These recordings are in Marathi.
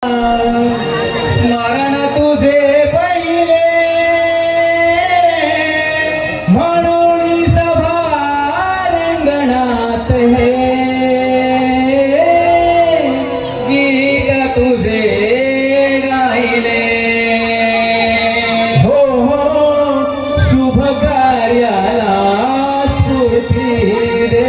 स्मरण तुझे पहिले म्हणून सभा रंगणात हे गीत तुझे गायले हो हो शुभ कार्याला स्फूर्ती दे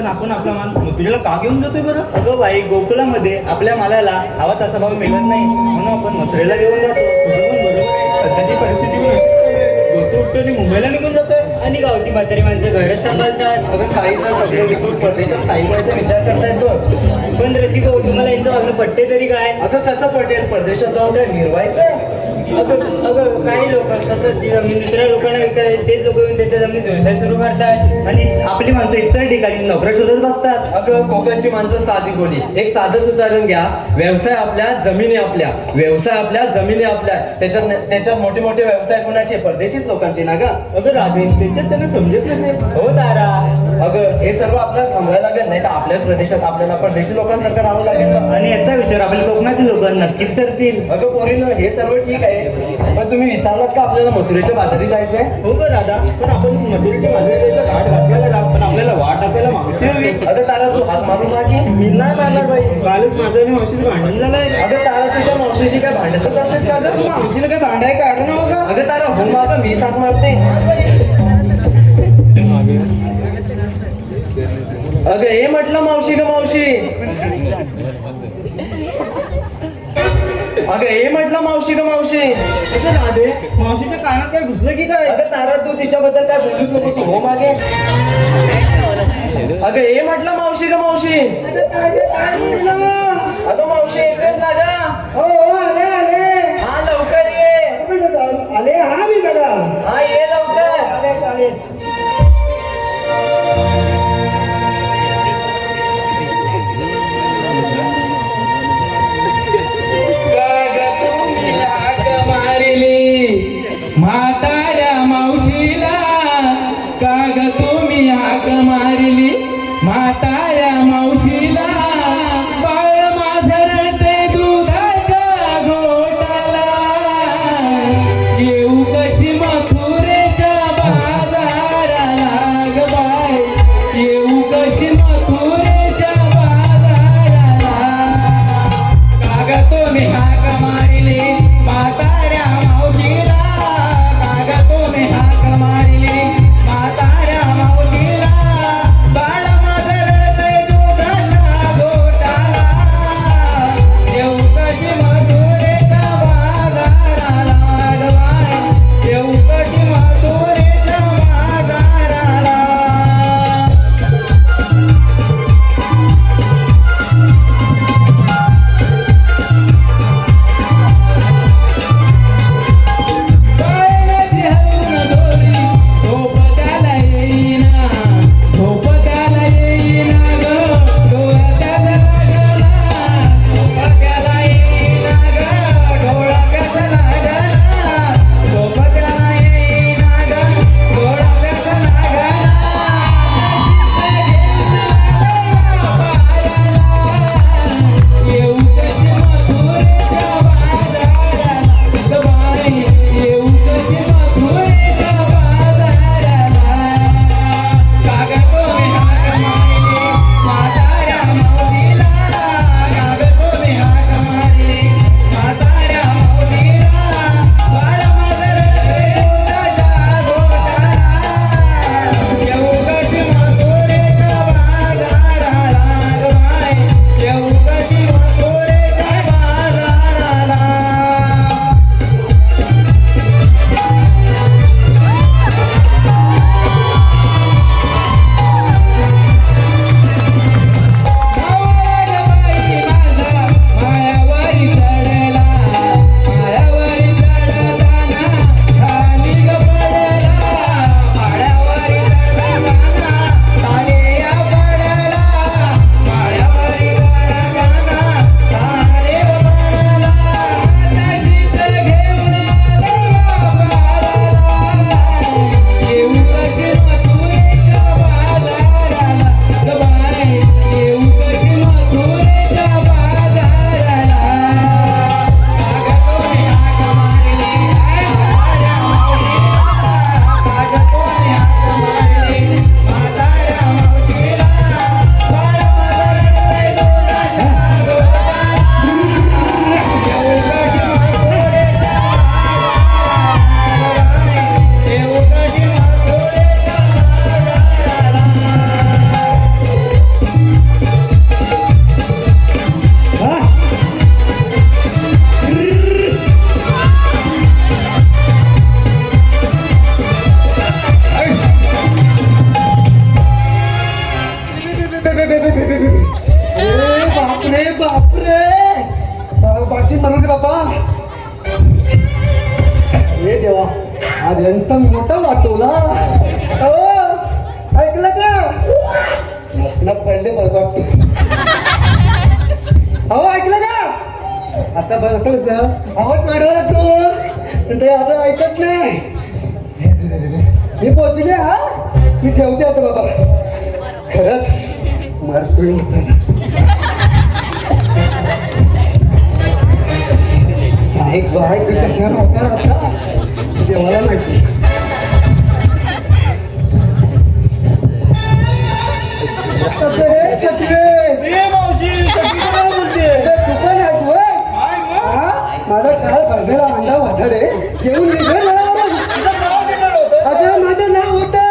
पण आपण आपला माल मथुरेला का घेऊन जातोय बरं? अगं बाई, गोकुलामध्ये आपल्या मालाला हवा तसा भाव मिळत नाही, म्हणून आपण मथुरेला घेऊन जातो. तुझं पण बरोबर आहे. सध्याची परिस्थिती पण अशीच चालू आहे. गोतू उठतो आणि मुंबईला निघून जातोय आणि गावची म्हातारी माणसं घरच सांभाळतात. अगं काही तर सगळे विकून परदेशात स्थायिक व्हायचा विचार करतायत बघ. पण रसिको, तुम्हाला यांचं वागणं पटते तरी काय? अगं कसं पटेल, परदेशात जाऊन काय निर्वाहायचं? अगं काही लोक सतत जी जमीन दुसऱ्या लोकांना विकतात, तेच लोक येऊन त्याच्या जमिनीत व्यवसाय सुरू करतात आणि आपली माणसं इतर ठिकाणी नोकऱ्या शोधत बसतात. अगं कोकणची माणसं साधी बोली. एक साधंच उदाहरण घ्या. व्यवसाय आपल्या, जमिनी आपल्या. व्यवसाय आपल्या, जमिनी आपल्या. त्याच्यात मोठे मोठे व्यवसाय कोणाचे? परदेशीच लोकांचे ना ग. अगं राधे, त्याच्यात त्यांना समजत नसेल. हो तारा. अगं हे सर्व आपल्याला थांबवायला लागेल, नाही तर आपल्याच प्रदेशात आपल्याला परदेशी लोकांसारखं राहावं लागेल ना. आणि याचा विचार आपल्या कोकणातील लोक नक्कीच करतील. अगं पोरीनं हे सर्व ठीक आहे, पण तुम्ही विचारलात का आपल्याला मथुरेच्या बाजारी जायचंय? हो का दादा, पण आपण मजुरीच्या बाजाराला घाट घातलेला का? पण आपल्याला वाट आपल्याला मावशी हवी. अगं तारा, तू हात मारून मागे. मी नाही मारणार बाई, कालच माझं आणि मावशीचं भांडण झालंय. अगं तारा, तुझ्या मावशीशी काय भांडतच असतेस का गं? मावशीला काय भांडाय काढ ना बघा. अगं तारा, हो मागं मी हात मारते. अगं हे म्हटलं मावशी ग मावशी. अगं हे म्हटलं मावशी ग मावशी. अगं राधे, मावशीच्या कानात काय घुसलं की काय? अगं तारा, तू तिच्याबद्दल काय बोलूच नको, तू हो मागे. अगं हे म्हटलं मावशी ग मावशी. अगं मावशी येतेस ना ग? हो आले आले हा लवकर ये. आले हा मी बघा हा ये लवकर. आले आले म्हाताऱ्या मावशीला काग तुम्ही हाक मारिली. म्हाताऱ्या मावशीला बाळ माझं रडते दुधाच्या घोटाला. येऊ कशी मथुरेच्या बाजाराला ग बाय, येऊ कशी मथुरेच्या बाजाराला. काग तुम्ही हाक मारिली म्हाताऱ्या मावशीला. काग तुम्ही हाक मारिली म्हाताऱ्या मावशीला. बाळ माझं रडतंय दुधाच्या बापरे बापरे बाकी म्हणून दे बाबा. हे देवा आज यांचा मोठा वाटवला. ऐकलं का मसनात पडले बरं वाटतं. अहो ऐकलं का आता बघतो सर आवाज वाढवा लागतो ते आता ऐकत नाही. मी पोचले हा मी ठेवते आता बाबा. खरंच मारतोय होता एक बाय कशा होता आता देवाला माहिती. माझा काल भरलेला अंडा वाजले घेऊन निघाल. अगं माझं नाव होतं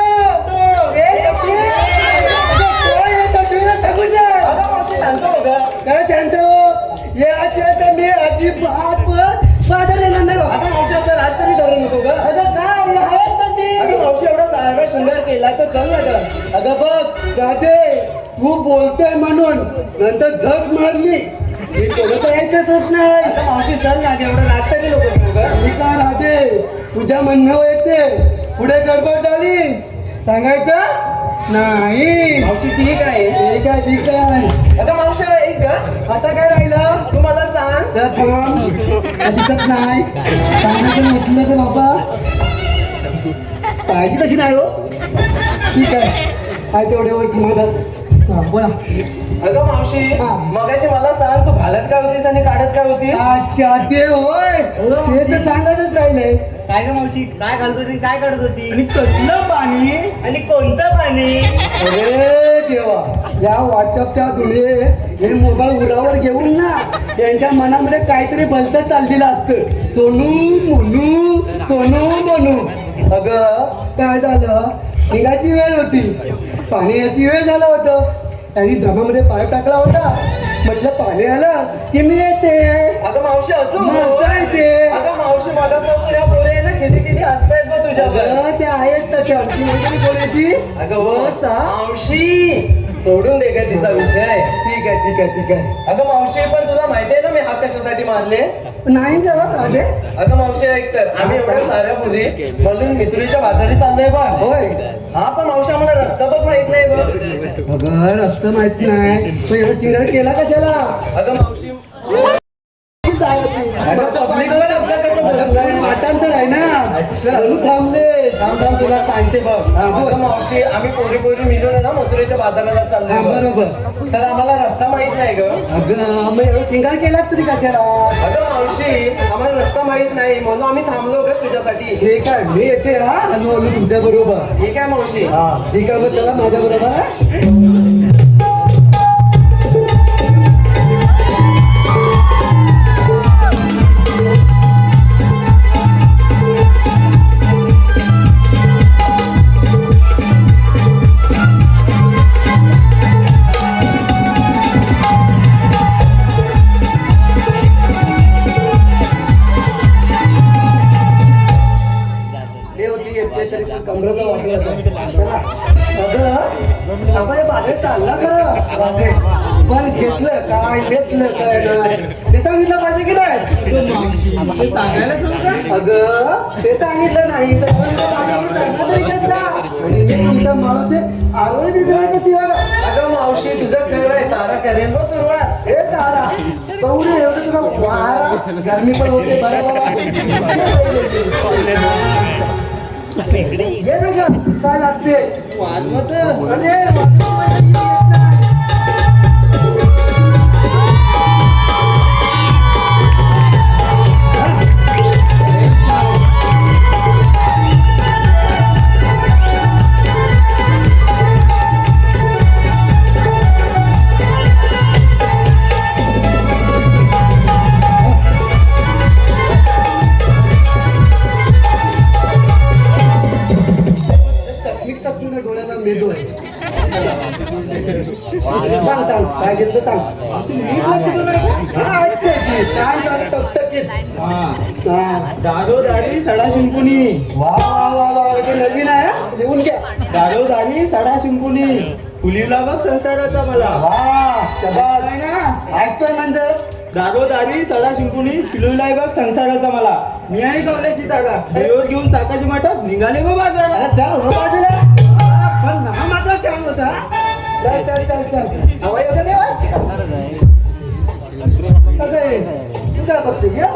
काय सांगतो याच्या तर मी अजिबात बाजार येणार नाही. आता मावशी रात तरी धरून नको ग. अगं काय आहे तशी मावशी एवढा सारा शृंगार केला तर चल ना ग. अगं बघ राधे तू बोलतोय म्हणून नंतर झक मारली मी कोणाचं ऐकतच नाही. मावशी चल ना एवढं रात तरी नको ग. मी का राधे तुझ्या म्हणणं येते पुढे गडबड झाली सांगायचं नाही. मावशी ठीक आहे ठीक आहे ठीक आहे. आता मावशी ऐक ग आता काय राहिलं तू मला सांग. दिसत नाही सांगायचं म्हटलं तर बाबा पाहिजे तशी नाही हो. ठीक आहे तेवढे वरची माझं बोला. अगं मावशी मगाशी मला सांग तू घालत काय होतीस आणि काढत काय होती. अच्छा ते होय ते तर सांगायचंच राहिले. काय ग मावशी काय घालत होती काय काढत होती आणि कसलं पाणी आणि कोणतं पाणी. अरे देवा या व्हॉट्सअपच्या दुनियेत हे मोबाईल उरावर घेऊन ना त्यांच्या मनामध्ये काहीतरी भलतं चाललेलं असतं. सोनू मोनू सोनू मोनू. अगं काय झालं निघायची वेळ होती पाणी याची वेळ झालं होतं त्यांनी ड्रमामध्ये पाय टाकला होता. म्हटलं पाणी आलं की मी येते. अगं मावशी असं येते. अगं मावशी मला या पोरे आहे ना किती किती हसतायत बघ तुझ्यावर. ते आहेत तशा कोण येते. अगं मावशी सोडून दे काय तिचा विषय. ठीक आहे ठीक आहे ठीक आहे. अगं मावशी पण तुला माहिती आहे ना मी हात कशासाठी मारले. नाही ग राधे. अगं मावशी ऐक तर आम्ही एवढ्या साऱ्या मुली म्हणून मित्रीच्या बाजारी चाललोय बघ. होय हा पण मावशी आम्हाला रस्ता बघ माहित नाही बघ. अगं रस्ता माहित नाही तो एवढा सिंगर केला कशाला. अगं मावशी अगं पब्लिक पण आपल्या कसं बसलंय वाटांतर आहे ना. अच्छा. म्हणून थांबले थांब थांब तुला सांगते बघ. अगं मावशी आम्ही पोरी पोरी मिळून आहे ना मथुरेच्या बाजाराला चाललोय बघ. बरोबर. तर आम्हाला रस्ता माहित नाही ग. अगं मग एवढं सिंगर केला तरी कशाला. अगं मावशी आम्हाला रस्ता माहित नाही म्हणून आम्ही थांबलो ग तुझ्यासाठी. ठीक आहे मी येते हा हॅलो हॅलो तुमच्या बरोबर. ठीक आहे मावशी. हा ठीक आहे मग चला माझ्या बरोबर. कमरेचा वाटलं बाहेर चालला खरं पण घेतलं काय नेसलं काय नाही ते सांगितलं पाहिजे की नाही. ते सांगायला तुमचं अगं ते सांगितलं नाही तर तुमच्या मला ते आरोग्य दिलं कशी. अगं मावशी तुझं खरं आहे तारा करेल बघ सुरुवात. हे तारा कवडे एवढं तुला वारा गरमी पण होते काय लागते वाजवत काय घेतलं सांग. दारोदारी सडा शिंपुनी. वा वा वा वा ते नवीन आहे लिहून घ्या. दारोदारी सडा शिंपुनी फुलीला बघ संसाराचा मला आहे ना ऐकतोय म्हणजे दारोदारी सडा शिंकुनी पिलूलाय बघ संसाराचा मला मी आहे कवल्याची तारा देवर घेऊन चाकाची माठात निघाले बघ बाजारात. अरे चल हो बाजूला पण ना मात्र छान होता चल चल चल चल हवाई वगैरे तू काय बघतो घ्या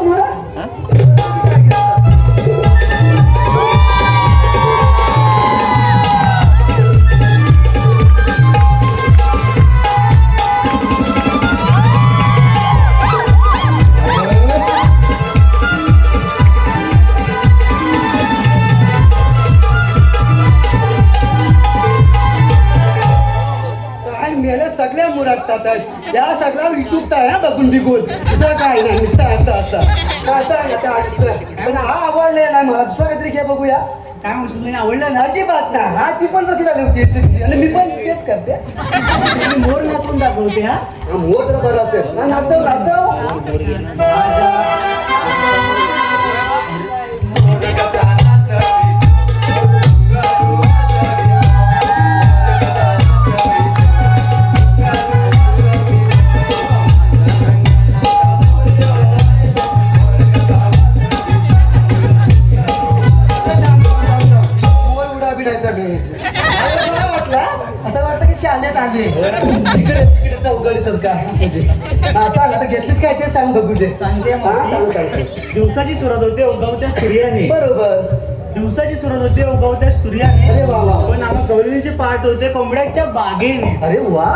सगळ्या मुराटतात या सगळ्या युट्यूबता आहे बघून बिघून दुसरं काय नाही नुसतं असं असं पण हा आवडले नाही मला दुसरं काहीतरी घे बघूया काय म्हणतो आवडलं ना अजिबात ना हा ती पण कशी झाली होती आणि मी पण तेच करते मोर नाचून दाखवते हा मोर तर बरं असेल ना नाचव नाचव असं वाटतं की शाळेत आले तिकडे तिकडे चौकडीतच काय आता घेतलीच काय ते सांग बघू दे सांगते सांगते दिवसाची सुरुवात होते उगवत्या सूर्याने बरोबर दिवसाची सुरुवात होते उगवत्या सूर्याने अरे वा वा पण आम्हा गवळीचे पाठ होते कोंबड्याच्या बागेने अरे वा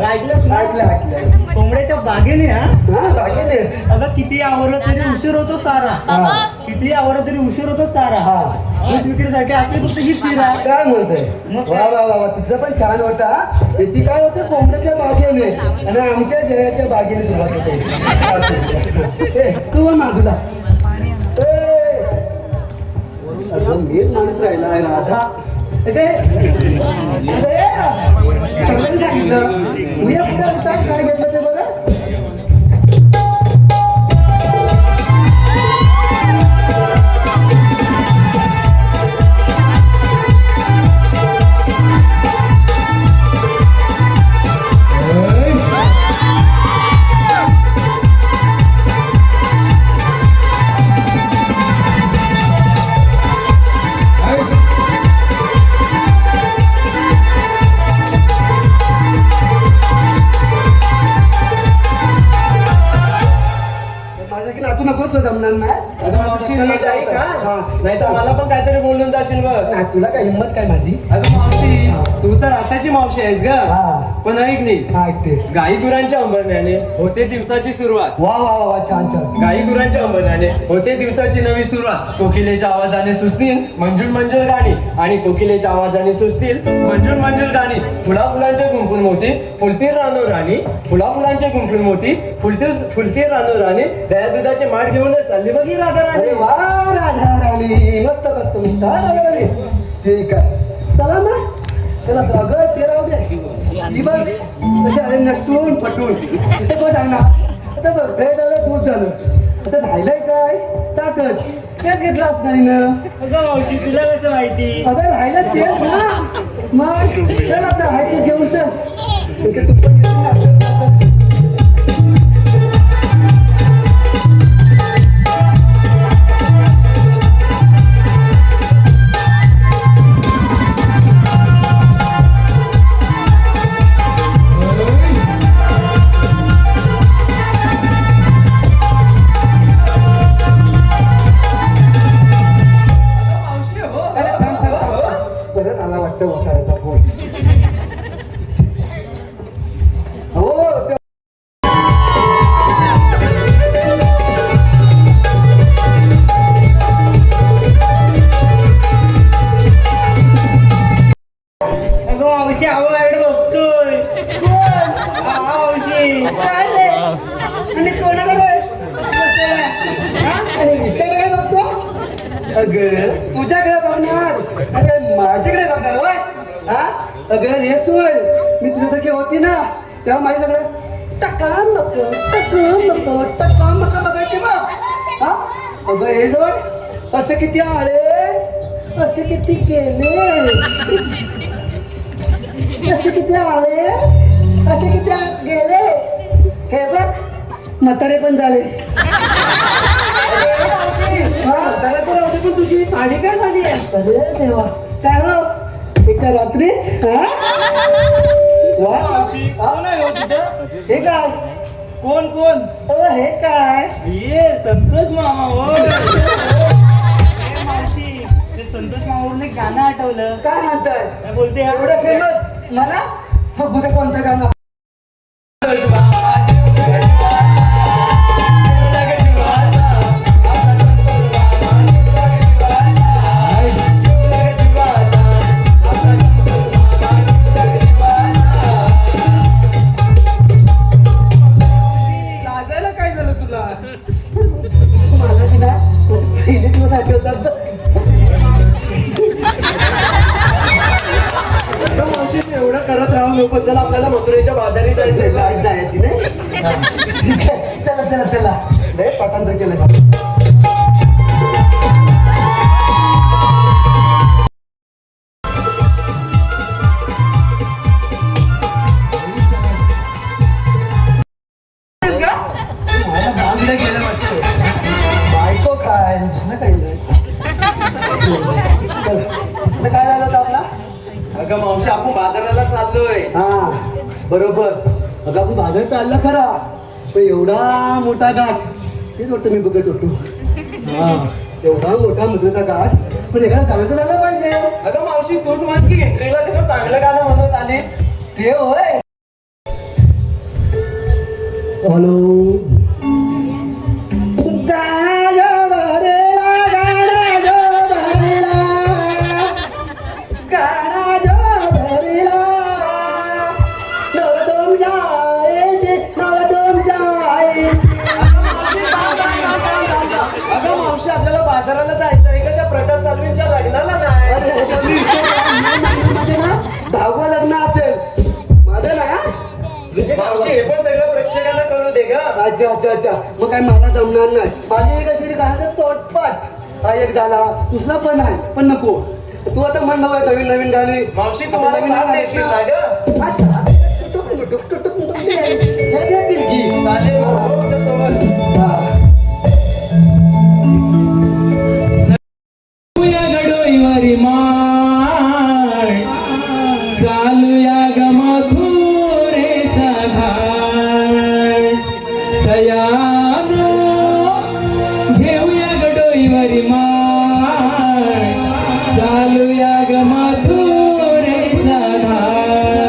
ऐकलं ऐकलं कोंबड्याच्या बागेने हा बागेनेच अगं किती आवरलं तरी उशीर होतो सारा किती आवरलं तरी उशीर होतो सारा दूध विक्रीसाठी असते फक्त ही शिरा काय म्हणतोय वा वा वा वा तुझं पण छान होता याची काय होते कोंबड्याच्या बागेने आणि आमच्या जयाच्या बागेने सुरुवात होते तू मागला मीच माणूस राहिला आहे राधा सांगितलं मी कुठे काय घेतलं ते बघा जमणार मावशी नीट आहे का नाही तर मला पण काहीतरी बोलून जाशील बघ नाही तुला काय हिंमत काय माझी अगं मावशी तू तर आताची मावशी आहेस ग पण ऐक नाही ऐकते गाई गुरांच्या अंबरण्याने होते दिवसाची सुरुवात वा वा वा छान छान गाई गुरांच्या अंबरण्याने होते दिवसाची नवी सुरुवात कोकिलेच्या आवाजाने सुचतील मंजूळ मंजूळ गाणी आणि कोकिलेच्या आवाजाने सुचतील मंजूळ मंजूळ गाणी फुला फुलांचे गुंफून मोती फुलतील रानो राणी फुला फुलांचे गुंफून मोती फुलतील रानो राणी दया दुधाचे माठ घेऊन चालली बघ ही राधा राणी वा राधा राणी मस्त मस्त मस्त राधा राणी ठीक आहे चला ना त्याला बघत ते राहू दे बघ तसे अरे नटून पटून तिथे बघ ना आता बघ हे झालं दूध झालं आता राहिलंय काय ताकद तेच घेतलं असणार ना अगं मावशी तुला कसं माहिती अगं राहिलं तेच ना मग चल आता आहे ते घेऊन चल तू पण येशील ना तुझ्याकडे बघणार अरे माझ्याकडे बघणार होय हा अगं हे सोड मी तुझ्यासारखी होती ना तेव्हा माझ्याकडे टकाम नको बघायचे बघ हा अगं हे सोड असे किती आले असे किती गेले कसे किती आले कसे किती गेले हे बघ म्हातारे पण झाले तुझी साडी काय झाली आहे अरे देवा काय हो एका रात्रीत हा? वा कोण आहे हो तिथं? हे काय कोण कोण हे काय ये संतोष मामा हो ए, मावशी ते संतोष मामावरून एक गाणं आठवलं काय म्हणताय काय बोलते हा? एवढं फेमस मला बघू दे कोणतं गाणं लाजायला काय झालं तुला मला की ना पहिले दिवस आठवतात आता मावशी तू एवढं करत राहू नको चला आपल्याला मथुरेच्या बाजारी जायचंय लाईट जायची नाही ठीक आहे चला चला चला लय पाठांतर केलं का मला बांधलं गेलं वाटतं बायको काय ना काही नाही चल, आता काय झालं होतं आपला अगं मावशी आपण बाजाराला चाललोय हा बरोबर अगं आपण बाजारात चाललं खरा पण एवढा मोठा गाठ तेच वाटतं मी बघत होतो हा एवढा मोठा मधुराचा गाठ पण एखादा चांगलं तर झालं पाहिजे अगं मावशी तूच म्हण की एंट्रीला कसं चांगलं गाणं म्हणत आली ते होय हॅलो गाणा भरेला गाणा जो भरेला गाणा जो भरेला नव तुमच्या आईची नव तुमच्या आईची अगं मावशी आपल्याला बाजाराला जायचं आहे का त्या प्रचार चालवीच्या लग्नाला नाही अरे माझे ना 10वं लग्न असेल माझं ना मावशी हे पण सगळं प्रेक्षकांना करू दे ग अच्छा अच्छा अच्छा मग काय मला जमणार नाही माझी एक अशी गाण्याचा तोटपाट हा एक झाला दुसरा पण आहे पण नको तू आता म्हण बघा नवीन नवीन गाणी मावशी तुम्हाला नवीन साथ गाणी देशील आहेत ना ना? ग असं, टुक, टुक, टुक, टुक, टुक, हे देतील की. चालेल भाऊच्या सोबत हा. गडोईवरी माळ चालूया ग मथुरेचा घाट सयानो घेऊया गडोईवरी माळ चालूया ग मथुरेचा घाट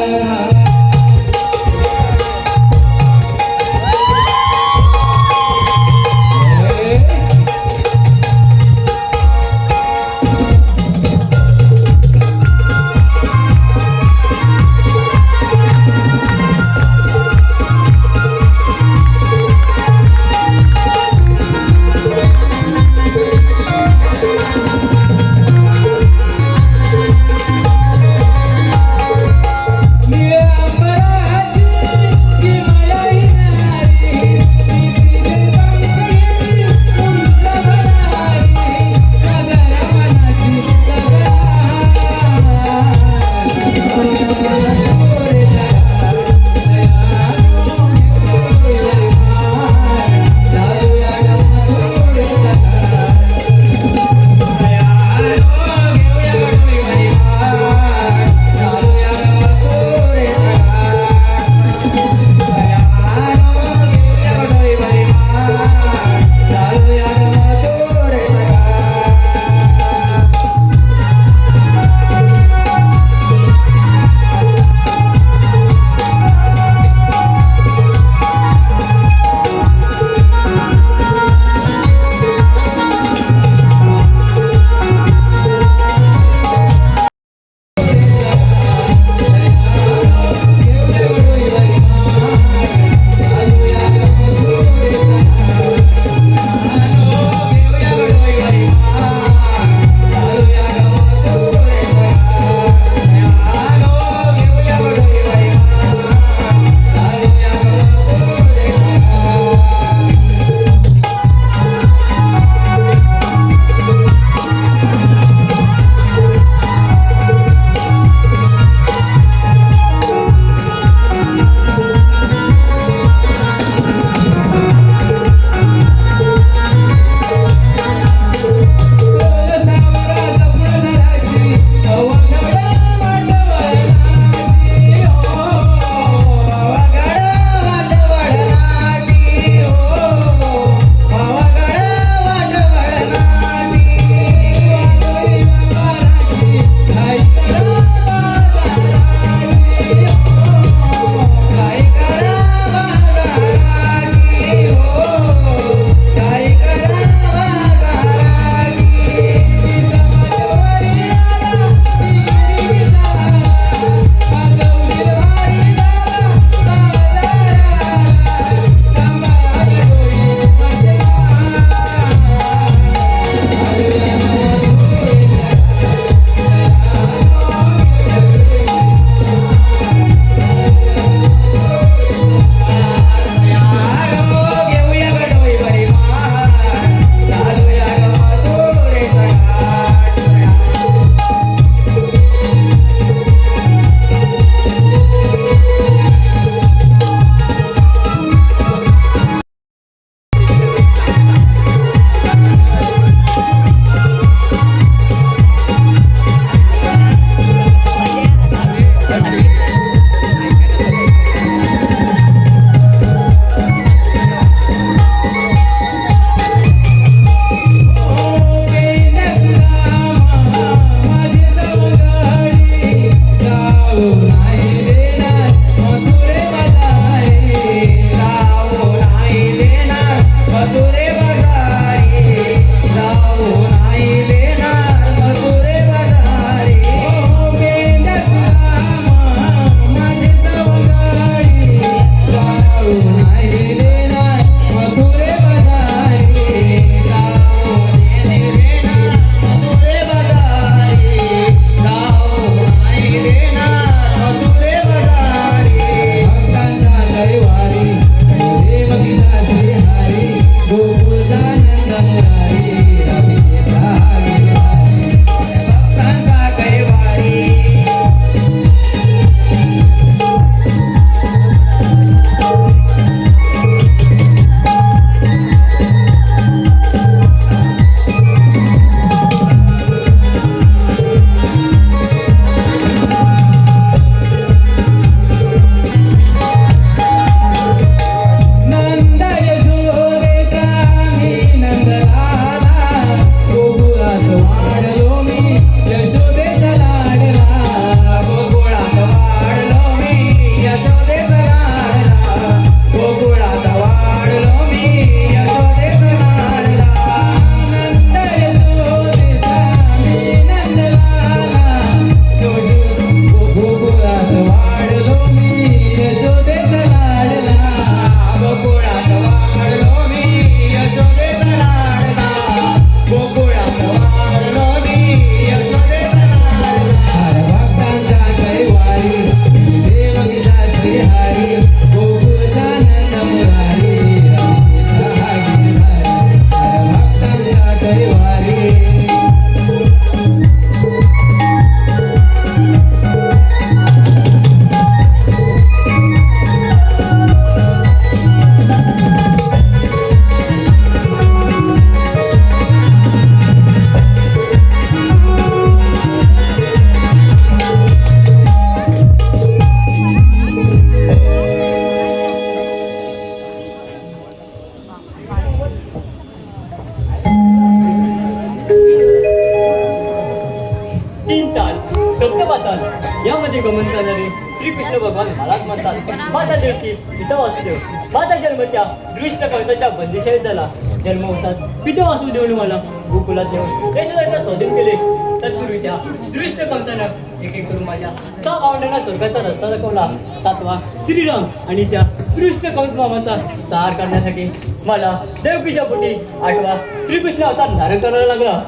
म्हणतात. माझा देवकी पिता वासुदेव माझा जन्म त्या दृष्ट कंसाच्या बंदिशाळीत झाला. जन्म होताच पिता वासुदेवने मला गोकुलात नेऊन याच्या स्वाधीन केले. तत्पूर्वी त्या दृष्ट कंसानं एक एक करून माझ्या 6 भावंडांना स्वर्गाचा रस्ता दाखवला. 7वा श्रीराम आणि त्या दृष्ट कंस मामाचा सहार करण्यासाठी मला देवकीच्या पोटी 8वा श्रीकृष्ण अवतार धारण करायला लागला.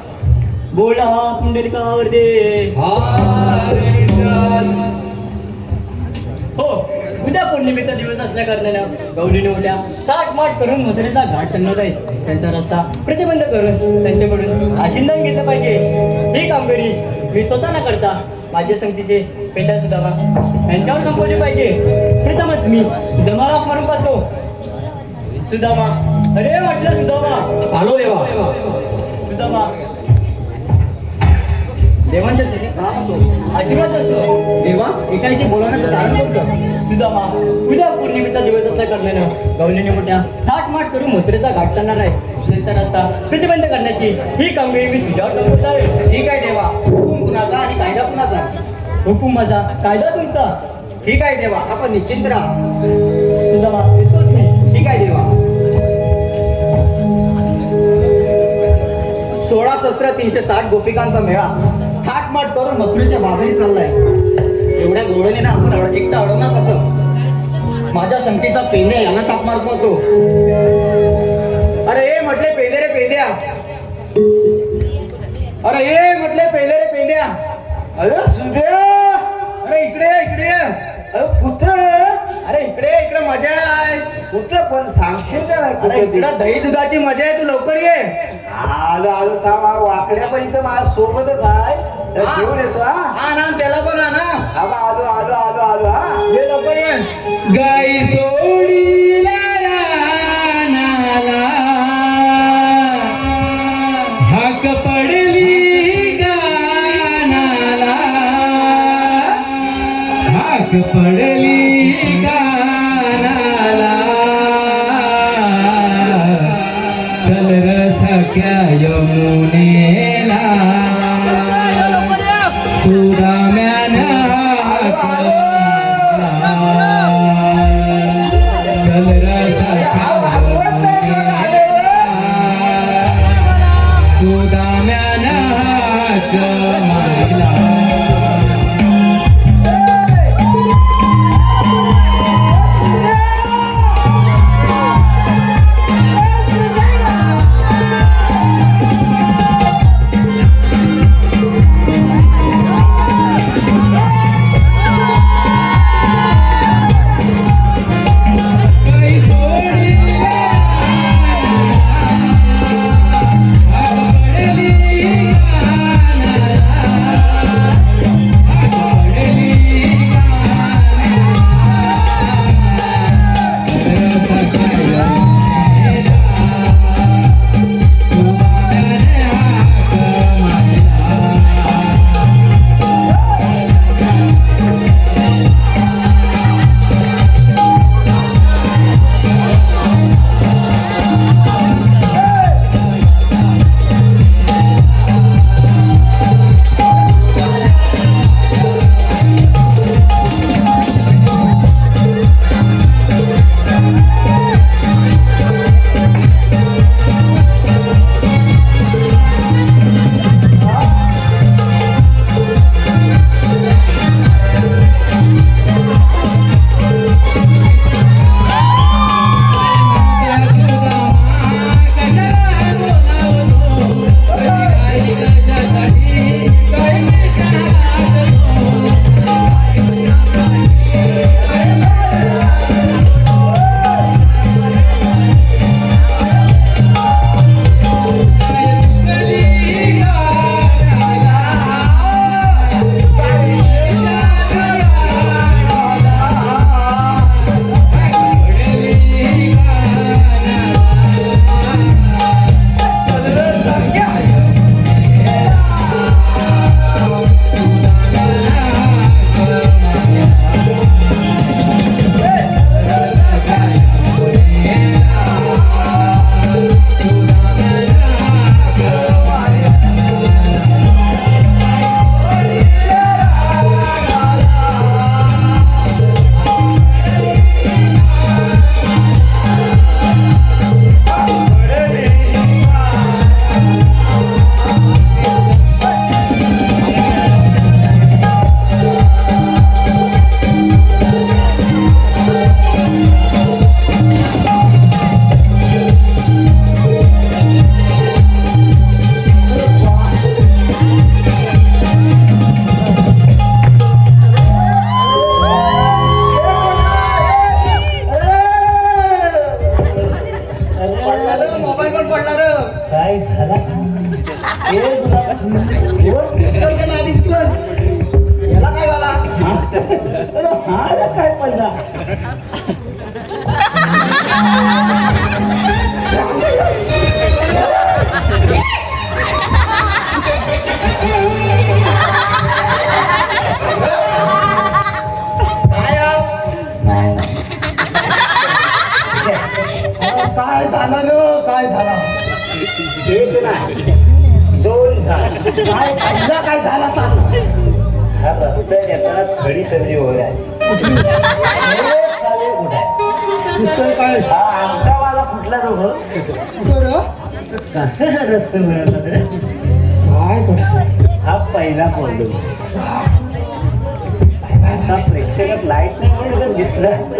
बोला पुंडलिकावर दे. हो, उद्या पौर्णिमेचा दिवस असल्या कारणानं गौरीने उद्या थाटमाट करून मथुरेचा घाट करणार आहे. त्यांचा रस्ता प्रतिबंध करून त्यांच्याकडून आशिंदन घेतलं पाहिजे. ही कामगिरी मी स्वतः न करता माझ्या संगतीचे पेटा सुदामा यांच्यावर संपवली पाहिजे. प्रथमच मी सुदामाला मारून पाहतो. सुदामा, अरे म्हटलं सुदामा. आलो देवा. सुदामा, देवांच्या चरणी काम असो, आशीर्वाद असो. देवा एकाएकी बोलवण्याचं कारण कोणतं? सुदामा, उद्या पौर्णिमेचा दिवस असल्या कारणानं गौरीने मोठ्या थाटमाट करून मथुरेचा घाट करणार आहे. त्यांचा रस्ता प्रतिबंध करण्याची ही कामगिरी मी तुझ्यावर सोपवत आहे. ठीक आहे देवा. हुकूम कुणाचा आणि कायदा कुणाचा? हुकूम माझा, कायदा तुमचा. ठीक आहे देवा, आपण निश्चिंत राहा. सुदामा, येतोच मी. ठीक आहे देवा. 16 शस्त्र 360 गोपिकांचा मेळा थाटमाट करून मथुरेच्या बाजारी चाललाय. एवढ्या गवळणीने आपण एकटं अडवणार कसं? माझ्या संख्येचा पेंद्या याला साप मारत होतो. अरे हे म्हटले पेंदे रे पेंद्या. अरे हे म्हटले पेंदे रे पेंद्या. अरे सुद्या, अरे इकडे इकडे. अरे कुठं? अरे इकडे इकडे मजा आहे. कुठं पण सांगशील का? अरे इकडे दही दुधाची मजा आहे, तू लवकर ये. आलो आलो थांब वाकड्या पण इथं माझ्या सोबतच आहे तर घेऊन येतो हा हा ना, त्याला पण आणा. आलो आलो आलो आलो हा ये लवकर ये. गाई सोडीला रानाला हाक पडली गानाला. हाक पडली गानाला. चल र सख्या यमुनेला. सुदाम्यानं हाक मारला. नाही काय झालं रे काय झालं एक नाही 2 झालं काय पहिला काय झाला तास हा रस्त्यात येताना खडी सर्दी वगैरे आहे हे साले कुठे आहे? दिसतोय काय हा आमचा वाला कुठला रोग कुठं रे? कसं हा रस्ते मिळतात रे काय करतोय? हा पहिला प्रॉब्लेम आता प्रेक्षकात लाईट नाही म्हणून तर दिसलं असतं.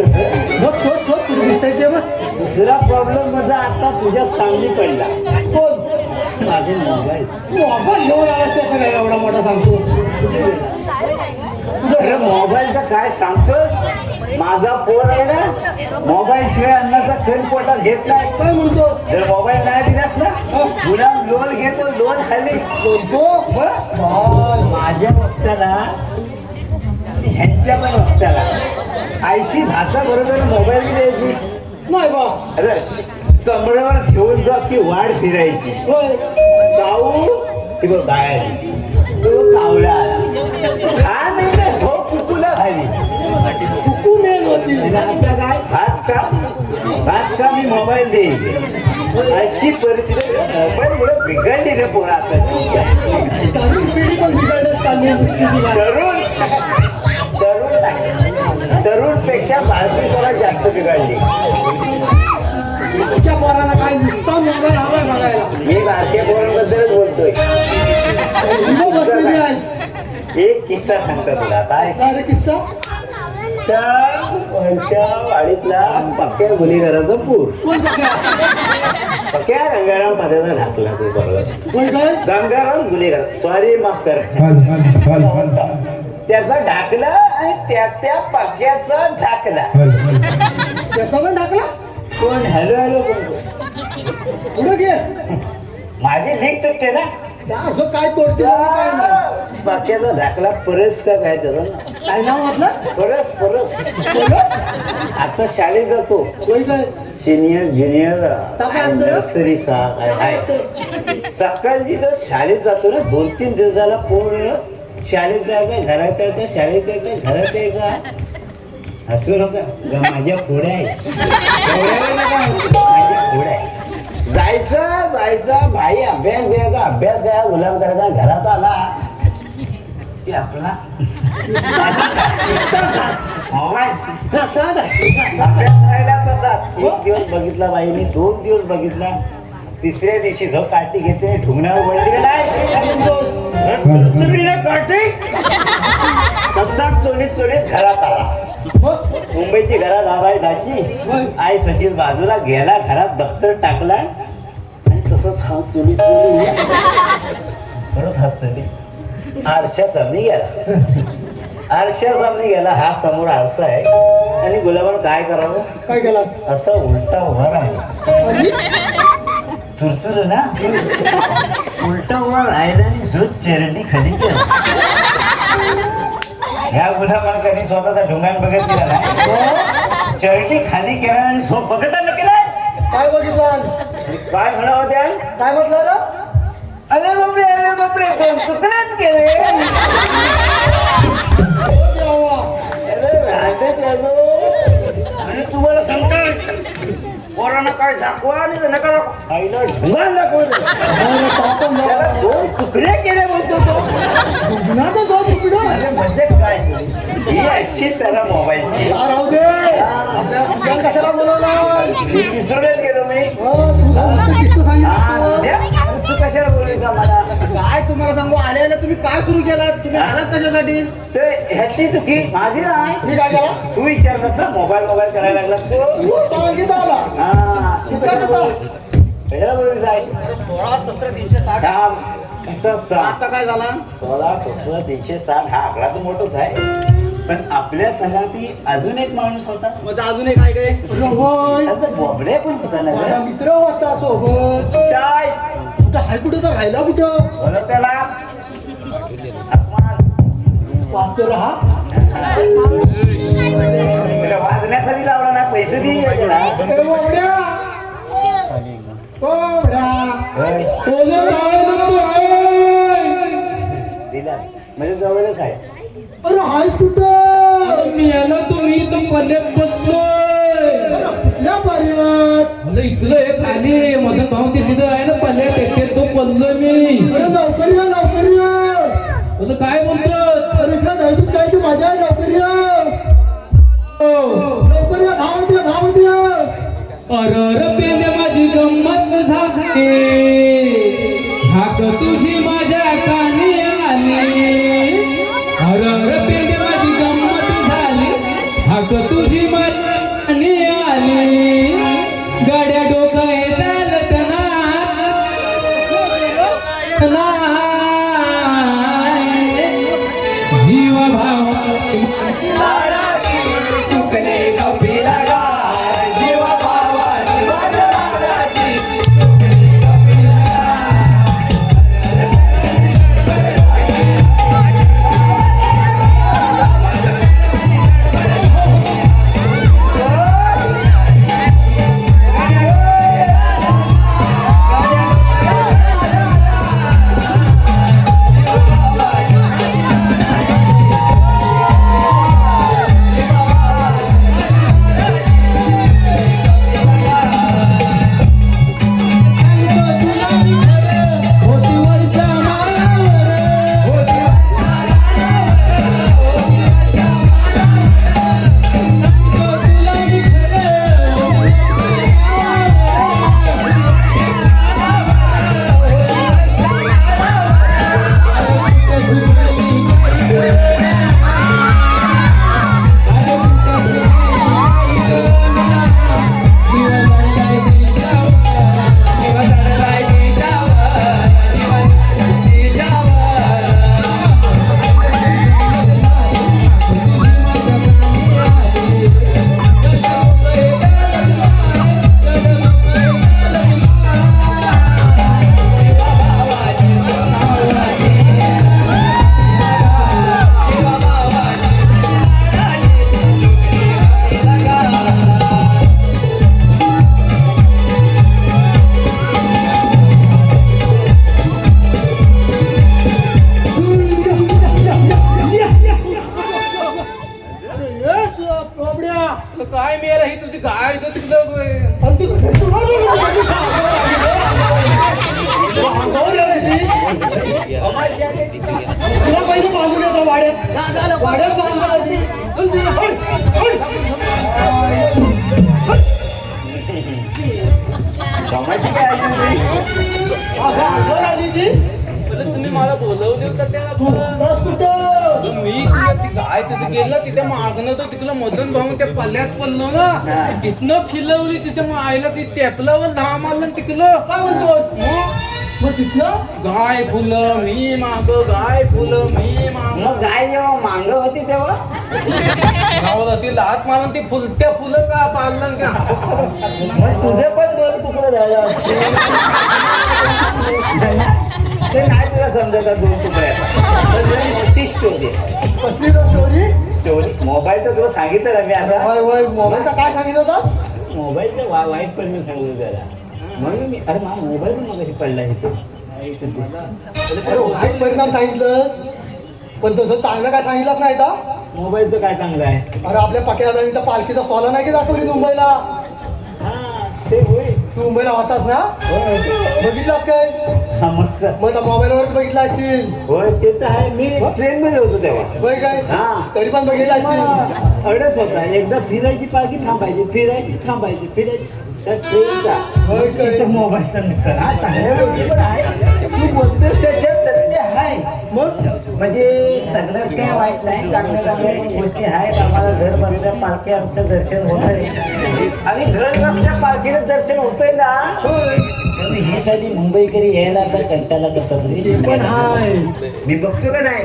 बघ शोध शोध तुला दिसतंय ते बघ दुसरा प्रॉब्लेम माझा आता तुझ्या सामने पडला कोण माझे मोबाईल मोबाईल घेऊन आलास त्याचा काय एवढा मोठा सांगतो अरे मोबाईलचं काय सांगतो माझा पोर आहे ना मोबाईल शिवाय अन्नाचा खण पोटात घेत नाही काय म्हणतो जर मोबाईल नाही दिलास ना गुलाम लोन घेतो लोन खाली बोलतो माझ्या वक्ताला ह्यांच्या पण वक्ताला आयशी भाताबरोबर मोबाईल द्यायची नाही बा अरे कमरेवर घेऊन जा की वाढ फिरायची होय काऊ ती बघ बाहेर तो कावला आला हा नाही ना सो कुकुला खाली कुकू मेन होती आणि आता काय भात का मी मोबाईल देईल अशी परिस्थिती मोबाईल एवढं बिघडली रे पोरा आता तरुण पिढी पण बिघडत चालली आहे नुसती ती. तरुण तरुण नाही तरुण पेक्षा भारतीय पोरा जास्त बिघडली त्या पोराला काय नुसता मोबाईल हवाय बघायला मी भारतीय पोरांबद्दलच बोलतोय इथं बसलेली आहे एक किस्सा सांगतो तुला काय काय रे किस्सा त्या वरच्या वाडीतला पक्क्या गुन्हेगाराचा पूर कोण बघा पक्क्या गंगाराम पदाचा ढाकला तो बरोबर होय काय गंगाराम गुन्हेगार सॉरी माफ कर त्याचा ढाकला आणि त्या पक्क्याचा ढाकला त्याचा पण टाकला कोण हॅलो हॅलो बोलतो पुढे घे माझी लीक तुटते ना त्या असं काय तोडते काय नाही पक्क्याचा ढाकला परस का काय त्याचा ना काय नाव म्हटलं परस आता शाळेत जातो होय काय सिनियर ज्युनियर काय असतं? नर्सरी काय आहे सकाळची तर शाळेत जातो ना 2-3 दिवस झाला पूर्ण शाळेत जायचं घरात यायचं शाळेत यायचं घरात यायचं हसू नका माझ्या पुढे आहे माझ्या पुढे आहे जायचं भाई अभ्यास द्यायचा अभ्यास द्या गुलाम करायचा घरात आला की आपला मोबाईल अभ्यास राहिला तसाच 1 दिवस बघितला बाईने 2 दिवस बघितला 3ऱ्या दिवशी झोप काठी घेते ठुंगण्यावर पडली का नाही काठी तसाच चोरीत घरात आला मुंबईची घरात आबाई दाची आई सचिन बाजूला गेला घरात दप्तर टाकला आणि तसंच हा चोरी परत हसत ते आरशा सामने गेला हा समोर आरसा आहे आणि गुलाबाला काय करावं काय केला असं उलटा उभा राहिला चुरचुर ना उलटा उभा राहिला आणि झोत चेरंडी खाली केला ह्या गुलाबाला स्वतःचा ढुंगाण बघत गेला ना चरटी खाली केला आणि झोप बघत केलाय काय बघितलं काय म्हणा होत्या काय म्हटलं रे अरे बापरे कोण तुकडेच केले आणि तुम्हाला सांगता पोरांना काय दाखवा आणि नका दाखवा आईला ढुंगाण दाखवलं त्याला 2 तुकडे केले म्हणतो तो गुन्हाचं जो तुकडं अरे म्हणजे काय ही अशी त्याला मोबाईलची राहू दे आपल्या सुजान कशाला बोलवलं मी विसरूनच गेलो मी तू किस्सा सांगितलं तू कशाला बोलायचा मला काय तुम्हाला सांगू आलेलं तुम्ही काय सुरू केलात तुम्ही आलात कशासाठी ते ह्याची चुकी माझी नाही मी काय केला तू विचारलं ना मोबाईल करायला लागला तू सांगितलं आला हा विचारलं का? कशाला बोलायचं आहे 16-17-360 थांब, इथंच थांब. आता काय झाला 16-17-360 हा आकडा तर मोठाच आहे पण आपल्या संघाती अजून एक माणूस होता म्हणजे अजून एक काय काय होय आता बोबड्या पण होता ना माझा गं? मित्र होता सोबत काय कुठं हाय कुठं तर राहिला कुठं बोलव त्याला अपमान. वाचतो हा त्याला वाजण्यासाठी लावला ना पैसे दिले त्याला ए बावड्या बावड्या होय. बोलत आहे. दिला म्हणजे जवळच आहे अरे हायस कुठं मी याला तुम्ही तर पल्ल्यात बसलोय कुठल्या पर्यात मला इकडं हे खाली मदन भाऊ ते तिथं आहे ना पल्ल्यात येते तो पल्लो मी अरे लवकर या लवकर या बोल काय बोलतो अरे इकडं जायची काय तू माझ्या लवकर या लवकर या धावत या अरर पेंदे माझी गंमत झाली हाक तुझी माझ्या कानी आली अरर पेंदे माझी गंमत झाली हाक तुझी माझ्या कानी आली गाड्या डोकं हे चालत जीव भाव चुकले कपिला काय मेरा ही तुझी गाय तर तिकडं तुला पैसे मागून येतो वाड्यात समाशी काय तुम्ही मला बोलवले होतं त्याला मी ती गाय तिथे गेलं तिथे मागणं तो तिकडं मधून भाऊ त्या पल्ल्यात पडलो ना तिथनं फिरवली तिथे मग आईला ती टेपलावर दहा मारलं तिकडं काय म्हणतो मग तिथलं गाय फुलं मी माग गाय फुलं मी माग मग गाय जेव्हा मांग होती तेव्हा ती लात मारून ती फुलत्या फुलं का पाळलं का मग तुझे पण दोन तुकडे झाले असते. ते नाही तुला समजत दोन तुकड्या मोठी स्टोरी कसली स्टोरी मोबाईलचं तुला सांगितलं ना मी आता होय होय मोबाईलचा काय सांगितलं होतास मोबाईलचं वाईट पण मी सांगितलं त्याला म्हणून मी अरे माझा मोबाईल पण मग पडला इथे अरे वाईट परिणाम सांगितलंस पण तसं चांगलं काय सांगितलंच नाही का मोबाईलचं काय चांगलं आहे अरे आपल्या पाकिस्तानी तर पालखीचा सोला नाही की दाखवली मुंबईला हा ते होय तू मुंबईला होतास ना बघितलास काय हा मस्त मग मोबाईलवरच बघितला असशील होय ते तर आहे मी ट्रेन मध्ये होतो तेव्हा होय काय हा. तरी पण बघितला असशील अडत होता एकदा फिरायची पालखी थांबायची फिरायची त्या ट्रेनचा होय काय? तिचा मोबाईलचा नुकसान हा चांगल्या गोष्टी पण आहे तू बोलतोस त्याच्यात तथ्य आहे मग म्हणजे सगळंच काय वाईट नाही चांगल्या गोष्टी आहेत आम्हाला घर बसल्या पालखी आमचं दर्शन होत आहे आणि घर बसल्या पालखीचं दर्शन होतंय ना पण हे साठी मुंबईकरी यायला तर कंटाळा करतात पण हाय मी बघतो का नाही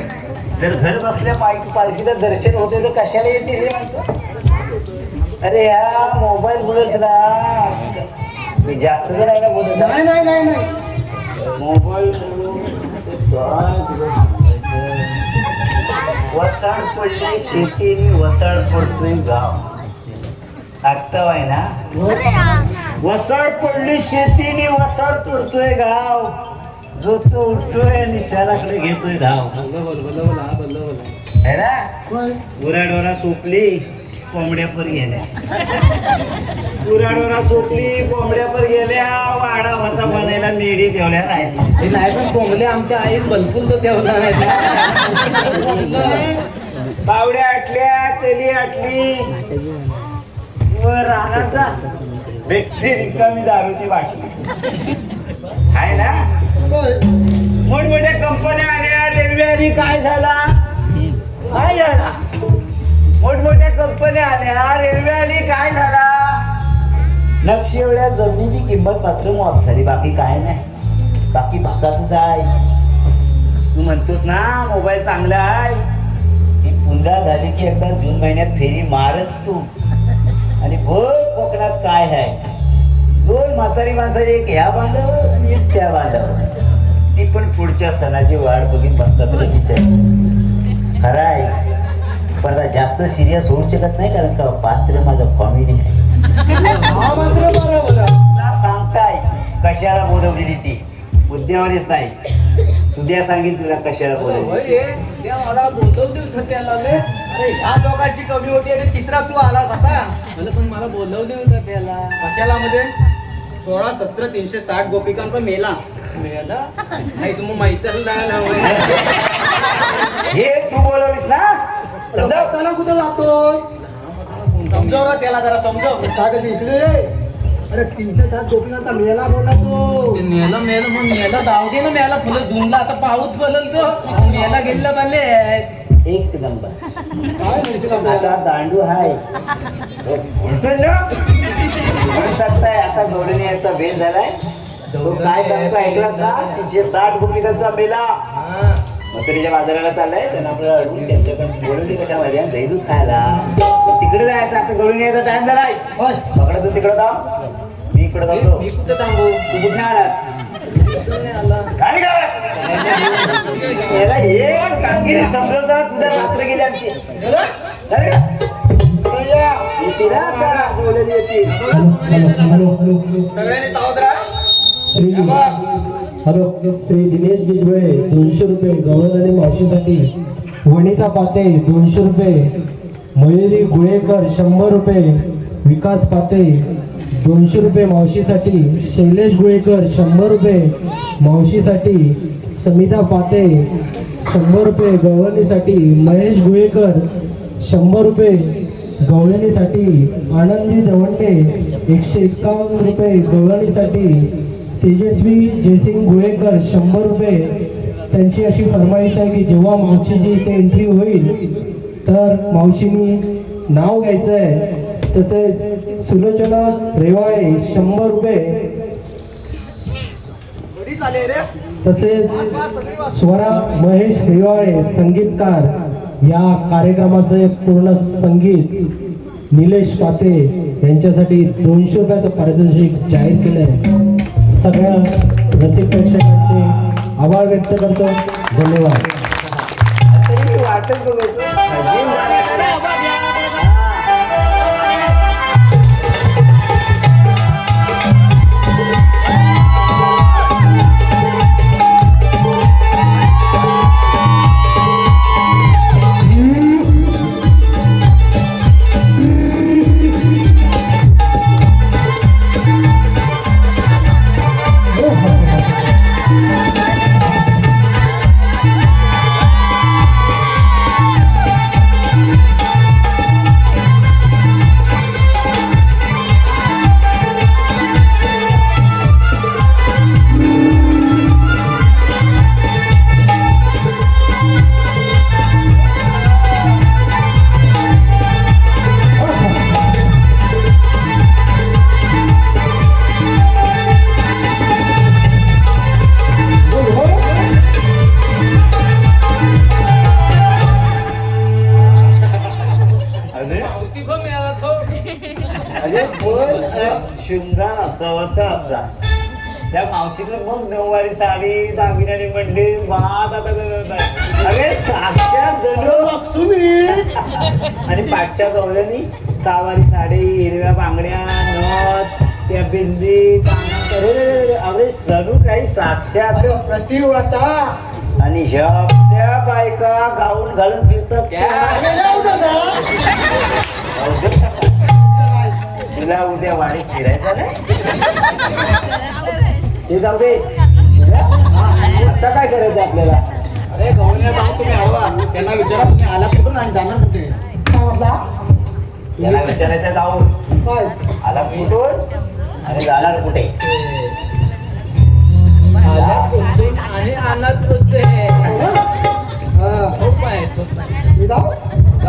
जर घर बसल्या पालखीचं दर्शन होते तर कशाला येते हे माणसं अरे ह्या मोबाईल मुळेच ना मी जास्त जर बोलत नाही मोबाईल वसाड पडली शेतीने वसाड पडतोय गाव आत्ता आहे ना वसाड पडली शेतीने वसाड पडतोय गाव जो तो उठतोय आणि शहराकडे घेतोय धाव है ना गुराढोरा सोपली कोंबड्या पर गेल्या गुराढोरा सोपली कोंबड्या पर गेल्या वाडा होता बनायला मेढी ठेवल्या राहिल्या हे नाही पण कोंबले आमच्या आईत बलफुल तर ठेवला नाही बावड्या आटल्या तेली आटली वर रानाचा भेटते रिकामी दारूची बाटली आहे ना मोठमोठ्या कंपन्या आल्या रेल्वे आली काय झाला मोठमोठ्या कंपन्या आल्या रेल्वे आली काय झाला नक्षीएवढ्या जमिनीची किंमत मात्र मॉप झाली बाकी काय नाही बाकी भाकाच आहे तू म्हणतोस ना मोबाईल चांगला आहे ही पुंजा झाली की एकदा जून महिन्यात फेरी मारच तू आणि बघ कोकणात काय आहे दोन म्हातारी माणसं एक ह्या बांधावं आणि एक त्या बांधावं ती पण पुढच्या सणाची वाट बघित बसतात रे विचार खरं आहे पण आता जास्त सिरियस होऊ शकत नाही कारण का पात्र माझं कॉमेडी आहे हा मात्र बरोबर आहे. तुला सांगताय कशाला बोलवलेली ती मुद्द्यावर येत नाही उद्या सांगेन तुला कशाला बोलवली मला बोलवले होतं त्याला लय. अरे ह्या दोघांची कमी होती आणि तिसरा तू आलास आता मला पण मला बोलवले होतं त्याला कशाला मध्ये 16-17-360 गोपिकांचा मेला मिळाला नाही तुम्हाला माहितच नाही ना हे तू बोलवलीस ना समजाव त्याला कुठं जातोय समजाव रे त्याला जरा समजाव का कधी इकडे अरे 360 गोपिकांचा मेला बोला तो मेला मेला मग मेला जाऊ दे ना मेला फुलं धुंडला आता पाऊस पडल तो मेला गेला बाले एक नंबर काय म्हणशील आता आपल्याला? दांडू हाय बोलतोय ना म्हणू शकताय आता गौडणी याचा बेल झालाय तो काय सांगतो ऐकलास ना 360 गोपिकांचा मेला मथुरेच्या बाजाराला चाललाय त्यांना आपल्याला अडवून त्यांच्याकडे बोलवली कशामध्ये आणि दही दूध खायला तिकडे जायचं आता गौडणी यायचा टाइम झालाय होय. पकडा तू तिकडं जाऊ मी इकडे जातो मी कुठे थांबू तू कुठे आलास आला गाडी याला एक कामगिरी समजवताना तुझ्या रात्र गेली आमची अरे येते ना आता बोललेली येते सगळ्यांनी सावध राहा हॅलो श्री दिनेश बिजबळे 200 रुपये गवळ आणि मावशीसाठी वनिता पाते 200 रुपये मयुरी गुळेकर 100 रुपये विकास पाते 200 रुपये मावशीसाठी शैलेश गुळेकर 100 रुपये मावशीसाठी समिता पाते 100 रुपये गवळणीसाठी महेश गुळेकर 100 रुपये गवळणीसाठी आनंदी दवंडे 151 रुपये गवळणीसाठी तेजस्वी जयसिंग गुळेकर 100 रुपये त्यांची अशी फरमाईश आहे की जेव्हा मावशीची इथे एंट्री होईल तर मावशीनी नाव घ्यायचं आहे तसेच सुलोचना रेवाळे 100 रुपये बरी चालेल रे तसेच स्वरा महेश रेवाळे संगीतकार या कार्यक्रमाचे पूर्ण संगीत निलेश पाते यांच्यासाठी 200 रुपयाचं पारितोषिक जाहीर केलं आहे सगळ्या रसिक प्रेक्षकांचे आभार व्यक्त करतो धन्यवाद तरी वाटत बघतो शृंगार असावता असा त्या मावशीला मग नऊवारी साडी दागिन्याने म्हणली अरे साक्षात आणि पाठच्या गवल्यानी सहावारी साडी हिरव्या बांगड्या नथ त्या बिंदी अरे सगळं काही साक्षात प्रतिव्रता आणि ह्या आपल्या बायका गाऊन घालून फिरतात तुला उद्या वाडीत फिरायचं नाही ते जाऊ दे आता काय करायचं आपल्याला अरे गवळण्या जाऊन तुम्ही हवा त्यांना विचारा तुम्ही आला कुठून आणि जाणार कुठे त्याला विचारायचं जाऊन आला कुठून आणि जाणार कुठे आणि अनाथ होते सोपं आहे, सोपं आहे.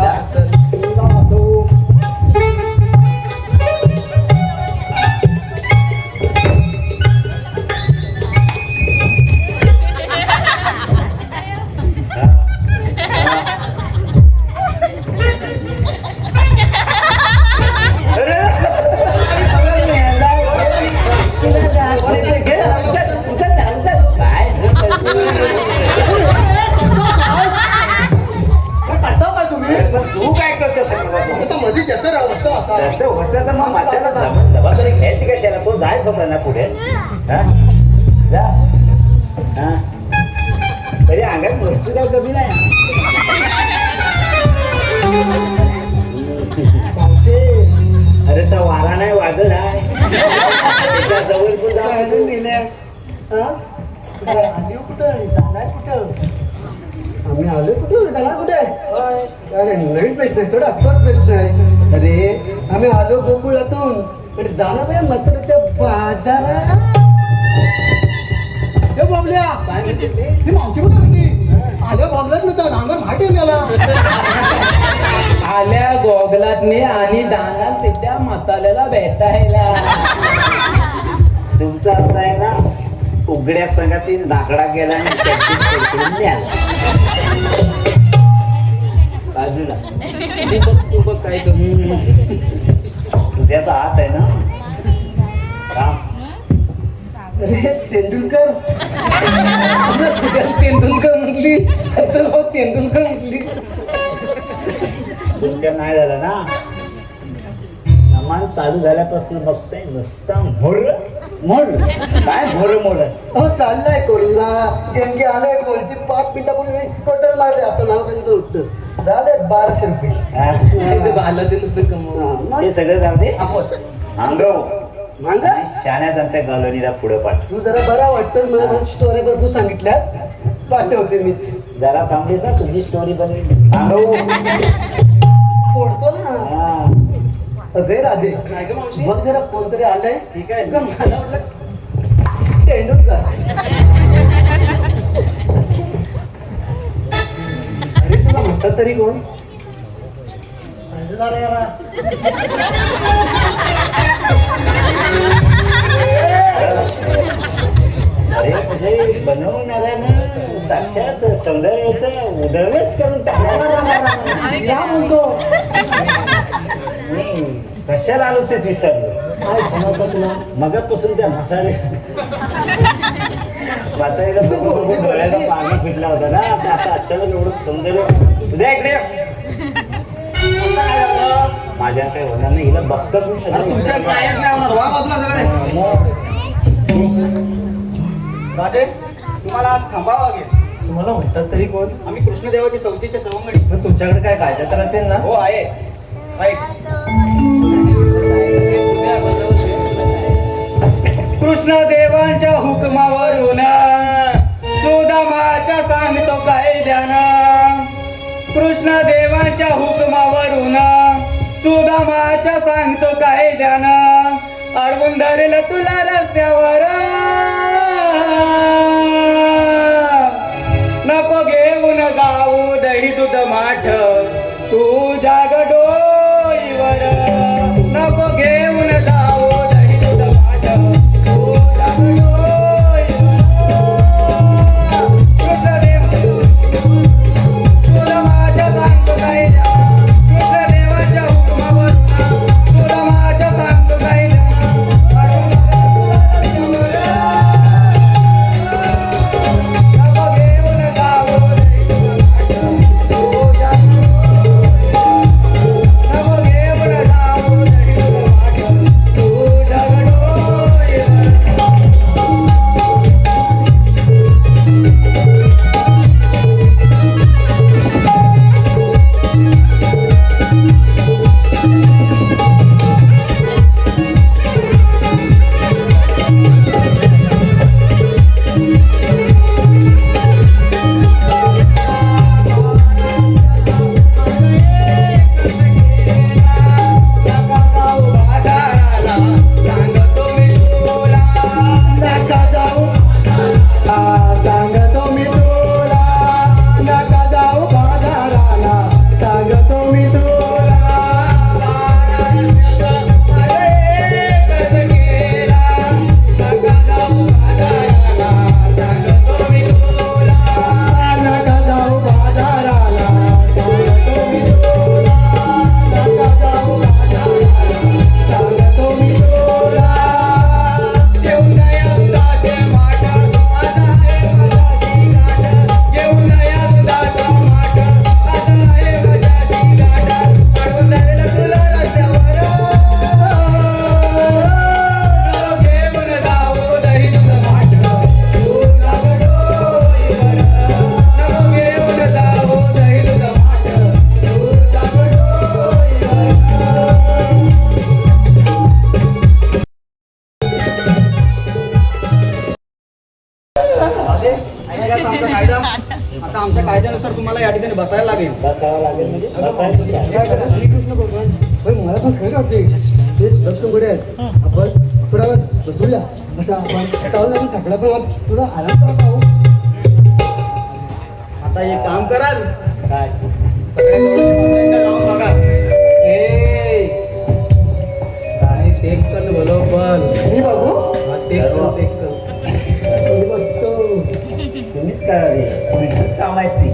तू काय करतोस मध्येच येतं राहतं असा होतं तर मग माशाला जबाबदारी घ्यायची कशाला तो जायच होता ना पुढे हा? जा हा. तरी अंगात वस्तू काय कमी नाही अरे तर वारा नाही वादळ आहे त्याच्या जवळ पण जाऊन गेल्या आली कुठं जाणार कुठं आम्ही आलो कुठं जाणार कुठे अरे नवीन प्रश्न आहे थोडा अफवाच प्रश्न आहे अरे आम्ही आलो गोकुळातून पण जाणार पाहिजे मथुरेच्या बाजारात हे बाबल्या ही मावशी कुठं होती आल्या बाबल्यात नव्हता नांगर माटे गेला आल्या गोगलातने आणि दानात त्या मसाल्याला भेटायला तुमचं असं आहे ना उघड्या संघातील दाखडा गेला आणि त्याची पडकून न्याला. बाजूला ते बघ, तू बघ काय करू तुझ्याचा हात आहे ना काम अरे तेंडुलकर तेंडुलकर म्हटली तर बघ तेंडुलकर म्हटली तुमच्या नाही झालं ना सामान चालू झाल्यापासून बघतोय नुसतं मोर मोर काय मोर मोर हो चाललाय कोल्हा गेंगे आलाय कोलची 5 मिनिटापूर्वी टोटल मारले आता नाव काही उठतं झाले 1200 रुपये आला ते नुसतं कमव ते सगळं जाऊ दे अंगव मांगा शाण्या जनता कॉलनीला पुढे पाठ तू जरा बरा वाटतं मला स्टोरी भरपूर सांगितल्यास पाठवते मीच जरा थांबलीस ना तुझी स्टोरी बनवी अंगव फोडतो ना हा. अगे राधे काय ग मावशी मग जरा कोणतरी आलंय ठीक आहे एकदम मला वाटलं तेंडुलकर अरे तुला म्हणतात तरी कोण अरे म्हणजे बनवणाऱ्यानं साक्षात सौंदर्याचं उदळच करून टाकलं या म्हणतो मी कशाला आलो तेच विसरलो काय समजतं तुला मगापासून त्या मसाले वाचायला बघून डोळ्याला पाणी फिटला होता ना आता आता अचानक एवढं सौंदर्य उद्या इकडे ये. माझ्या काही होणार नाही हिला बघतात मी तुमच्या काहीच नाही होणार वा बाजूला सगळे राधे तुम्हाला आज थांबावं लागेल तुम्हाला म्हणतात तरी कोण आम्ही कृष्णदेवाची चौथीच्या सवंगडी मग तुमच्याकडे काय कायदा तर असेल ना हो आहे ऐक कृष्णदेवांच्या हुकमावरून सुदामाच्या सांगतो कायद्यानं कृष्णदेवांच्या हुकमावरून सुदामाच्या सांगतो कायद्यानं अडवून धरेल तुला रस्त्यावर नको घेऊन जाऊ दही दूध माठ तू जाग डोईवर नको घेऊन जाऊ दही दूध माठ तू जाग डोईवर कृष्णदेव सुदामाच्या सांगतो कायद्या कृष्णदेवाच्या हुकमावर सुदामाच्या सांगतो कायद्या नको घेऊन जाऊ दही दूध माठ तू जाग बसायला लागेल. बसावं लागेल म्हणजे बसायचं काय करा? श्रीकृष्ण भगवान पण मला पण खरं वाटते ते दर्शन गोडे आहेत. आपण थोडा वेळ बसूया. असं आपण चालू लागून थकला पण थोडा आराम करा पाहू. आता एक काम कराल काय सगळ्या गवळणी जाऊन बघा. काय टेक्स्ट कर बरोबर मी बघू टेक्स्ट कर तुम्हीच करावी तुमचंच काम आहेत ती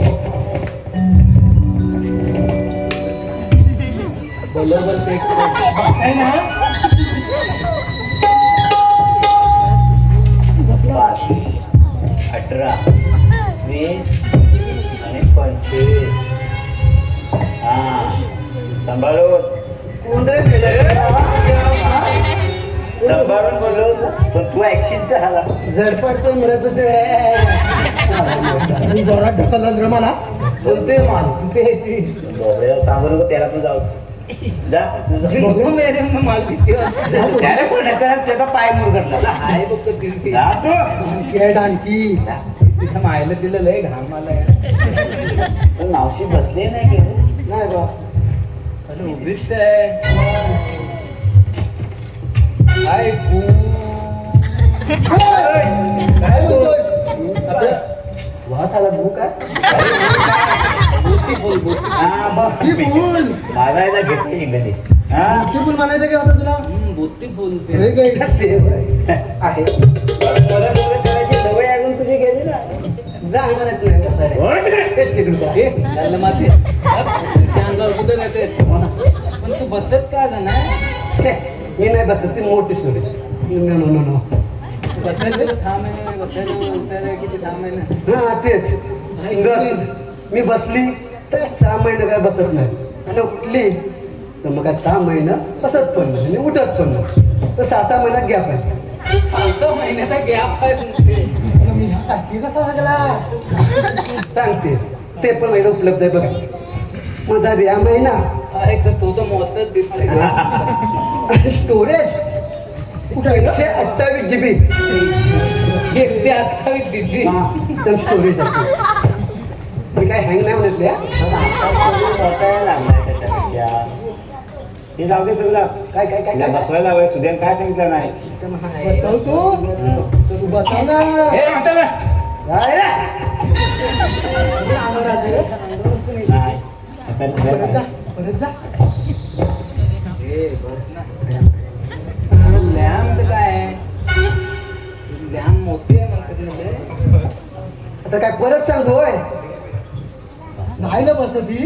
बरोबर चेक आहे ना 5, 18, 20 आणि 25 हा सांभाळून सांभाळून बोलू पण तू ऍक्शन तर झाला झडपट तर मिळत जोरात ढकलला रे मला. बोलते मान ते बोबड्याला सांगू नको त्याला तू जाऊ जा बघू मेरे मला किती वाटतं. त्याला पण ढकलत त्याचा पाय मुरगडला आहे बघ तो किती जा तू आणखी आणखी तिथं मायला दिलं लय घाम आलाय. पण मावशी बसले नाही गेले नाही बा अरे उभीच आहे हाय काय बोलतोय? वास आला भूक हा बघ मागायला घेतली इंग्रजी हा फुल म्हणायचं काय होतं तुला? बोलते बोलते हे काय का ते आहे करायची सवय अजून तुझी गेली ना जा म्हणायचं नाही कसं आहे. त्याला माते अंगावर कुठं राहते पण तू बसत का ग नाही छे, मी नाही बसत ती मोठी story. No no no no बसायचं 6 महिने बसायचं उठायला किती 6 महिने हा तेच मी बसली तर 6 महिने काय बसत नाही आणि उठली तर मग काय 6 महिनं बसत पण नाही आणि उठत पण नाही तर 6 महिन्यात गॅप आहे. 5 महिन्याचा गॅप आहे तुमचे. आता मी ह्या टाकी कसा लागला सांगते ते पण महिना उपलब्ध आहे बघा. माझा या महिना अरे तर तो तर मोठच दिसतोय स्टोरेज 128 GB 128 दिदी स्टोरेज आहे. मी काय हँग नाही म्हणतल्या. हे जाऊ दे सगळं काय काय काय काय बसवायला हवंय सुद्या काय सांगितलं नाही तू बसा ना. हे म्हातारा. काय रे? नाही आता परत जा, परत जा. हे बस ना लॅम्प तर काय आहे लॅम्प मोठी आहे म्हणतात आता काय परत सांग होय नाही ना बसत ही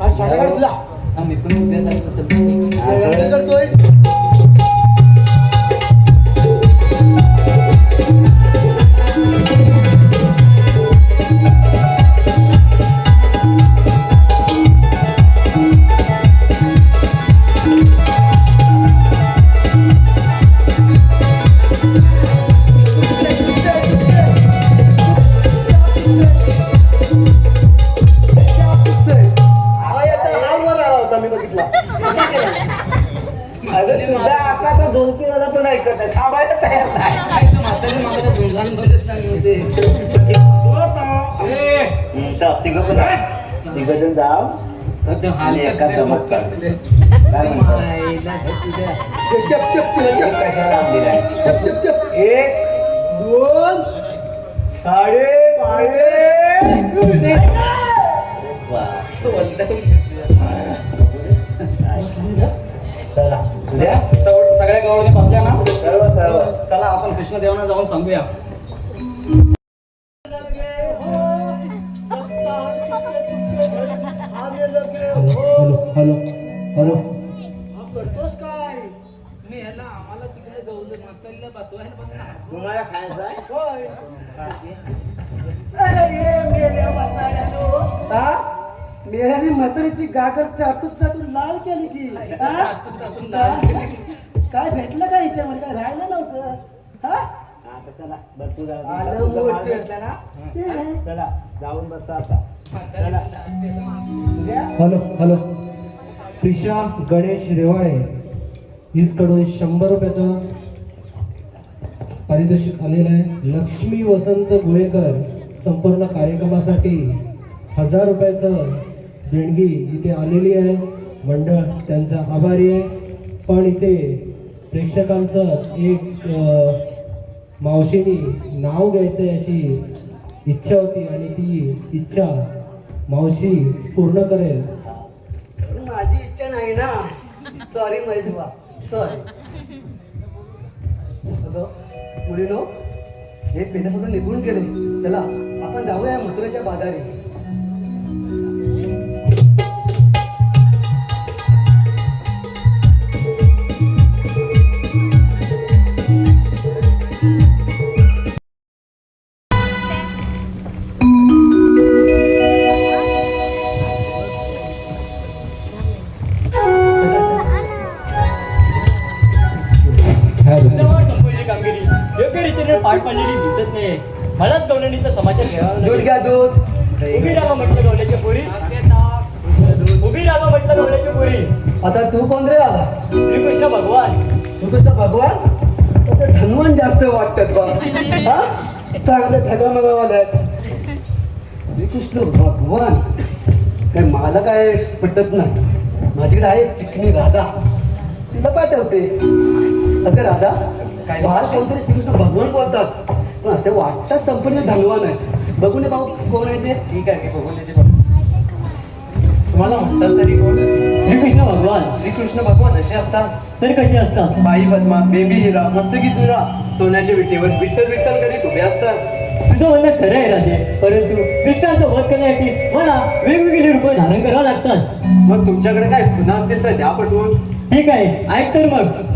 आज साडेआठ तुला मी पण उद्या एवढं करतोय. अगं तुझा आता तर 2-3 वेळा पण ऐकत आहे थांबायला तयार नाही तिघ जण जाव आणि एका दमत काढ काय म्हणतो चप चप तुला चप कशाला लावली नाही चप चप चप 1 2 चला उद्या सगळ्या गावाने बसल्या ना. सर्व चला आपण कृष्णदेवांना जाऊन सांगूया. हॅलो हॅलो हॅलो करतोस काय? मी ह्याला आम्हाला तिकडे गवलं म्हातारीला बसवायला बघ ना. तुम्हाला खायचं आहे होय. अरे ये मेल्या मसाल्यानो. हा? मेल्याने म्हातारीची गागर चाटून चाटून लाल केली की हा? काय भेटलं का हिच्यामध्ये काय राहिलं नव्हतं हा? आता चला बरं तू जाऊ आलं तुझा माल मोठं. भेटला ना ते. चला जाऊन बसा आता चला उद्या हॅलो हॅलो प्रिशा गणेश रेवाळे कडून 100 रुपयाचं पारितोषिक आलेलं आहे. लक्ष्मी वसंत गुळेकर संपूर्ण कार्यक्रमासाठी 1000 रुपयाचं देणगी इथे आलेली आहे. मंडळ त्यांचा आभारी आहे. पण इथे प्रेक्षकांचं एक मावशीनी नाव घ्यायचं याची इच्छा होती आणि ती इच्छा मावशी पूर्ण करेल. माझी इच्छा नाही ना. Sorry महेशबा, sorry. मुलीनो, हे पेदा सुद्धा निघून गेले. चला आपण जाऊया मथुरेच्या बाजारी. अर्धवट संपवलेली कामगिरी योग्य रीतीने पार पाडलेली दिसत नाही. मलाच गवळणीचा समाचार घ्यावा दूध लागेल. घ्या, दूध. उभी राहा म्हटलं गवळ्याच्या पोरी. उभी राहा म्हटलं गवळ्याच्या पोरी. आता तू कोण रे आला? श्रीकृष्ण भगवान. तू तुझा भगवान? तर ते धनवान जास्त वाटतात बा. हा? चांगले धगामगावाले आहेत. श्रीकृष्ण भगवान काय मला काय पटत नाही. माझ्याकडे आहे एक चिकनी राधा, तिला पाठवते. अगं राधा, बाल कोणतरी श्रीकृष्ण भगवान बोलतात, पण असे वाटतात संपूर्ण धनवान आहे. बघून ये भाऊ कोण आहे ते. ठीक आहे, बघून येते बघ. तुम्हाला म्हणतात तरी कोण? श्रीकृष्ण भगवान. श्रीकृष्ण भगवान असे असतात. तर कशी असतात? बाई पद्मा, बेबी हिरा, मस्तकी तुरा, सोन्याच्या विटेवर विठ्ठल विठ्ठल करीत उभे असतात. तुझं म्हणणं खरं आहे राजे, परंतु दुष्टांचा वध करण्यासाठी मला वेगवेगळी रूपं धारण करावं लागतात. मग तुमच्याकडे काय पुन्हा असतील तर द्या पटवून. ठीक आहे, ऐक तर मग.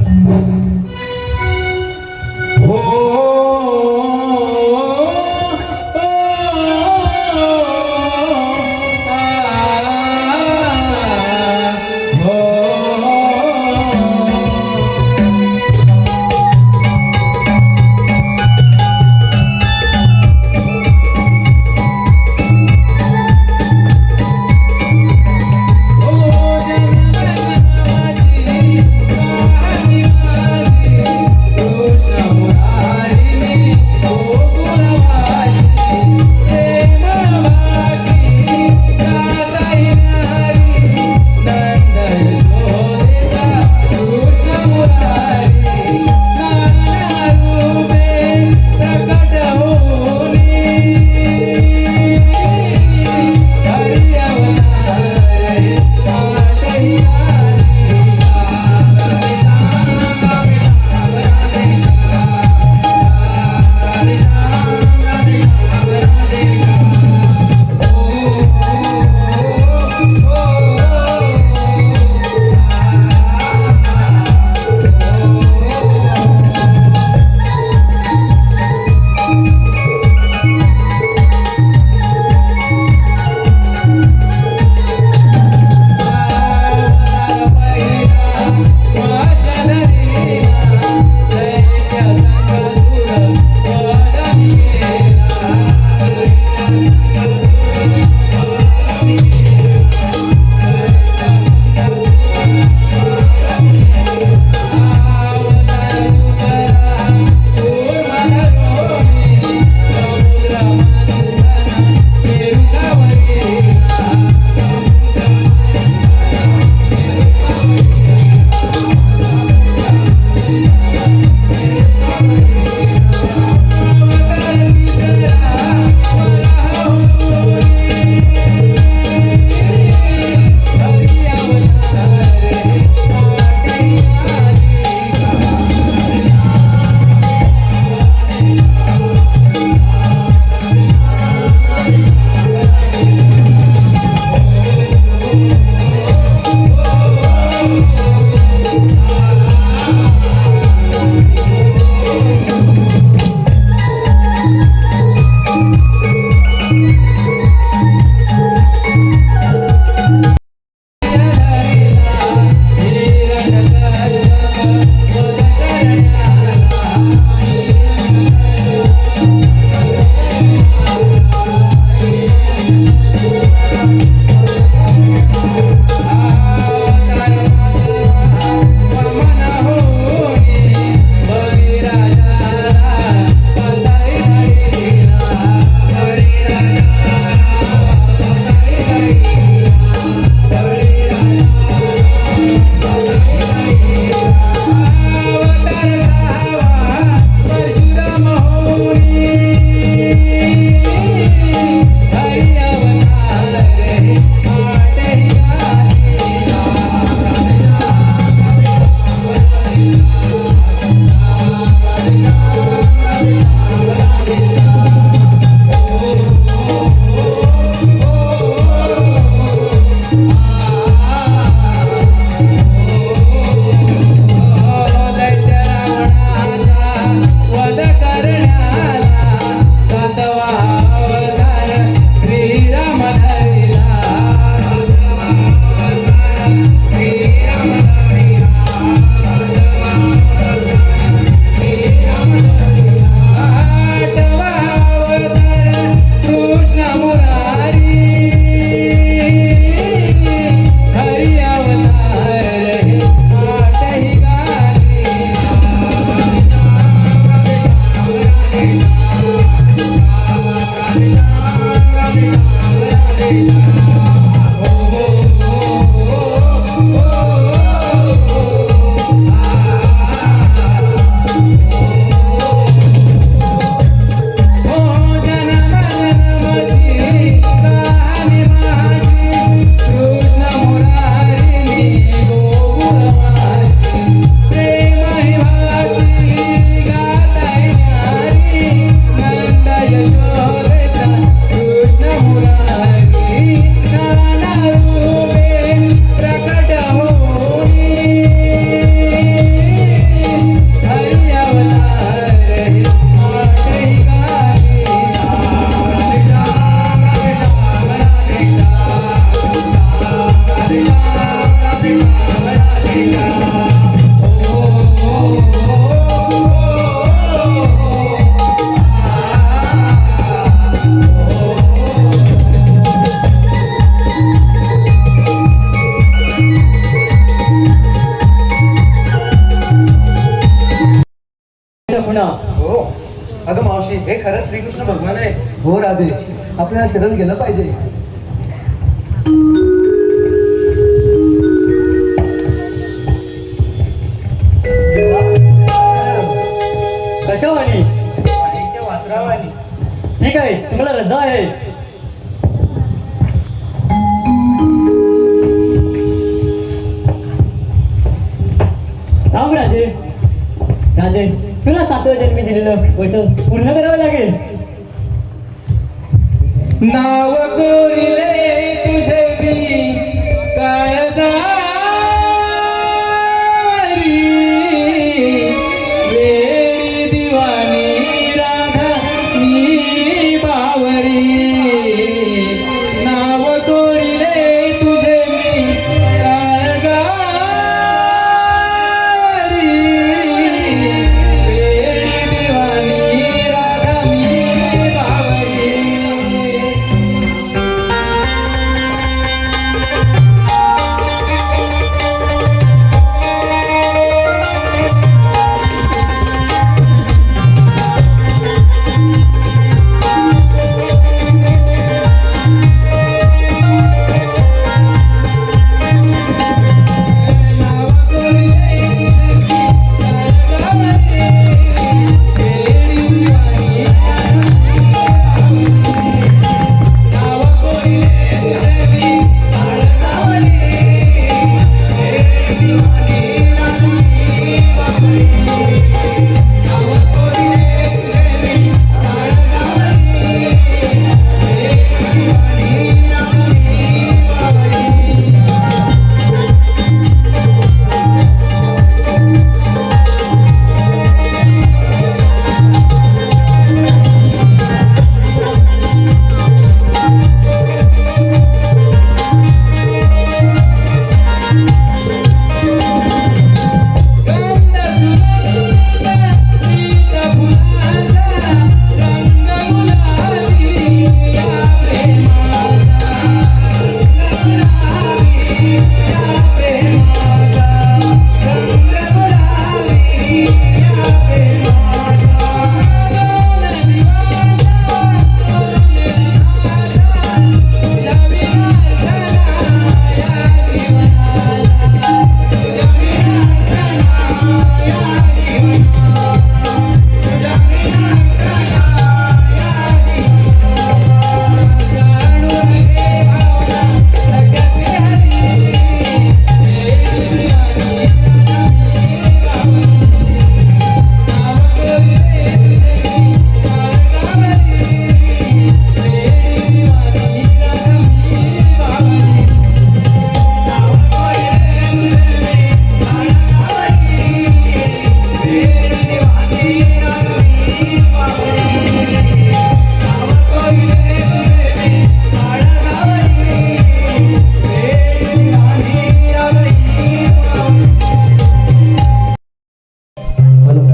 कृष्ण मुरारी हे खरंच श्रीकृष्ण भगवान आहे. हो राधे, आपल्याला शरण गेलं पाहिजे. कशावानी? पाणीच्या वासरावानी. ठीक आहे, तुम्हाला रजा आहे. थांब राजे. राजे, तुला 7व्या जन्मी दिलेलं वचन पूर्ण करावं लागेल. नाव कोरिले तुझे मी काळजावरी, वेडी दिवाणी राधा मी बावरी. नाव कोरिले तुझे मी काळजावरी, वेडी दिवाणी राधा मी बावरी.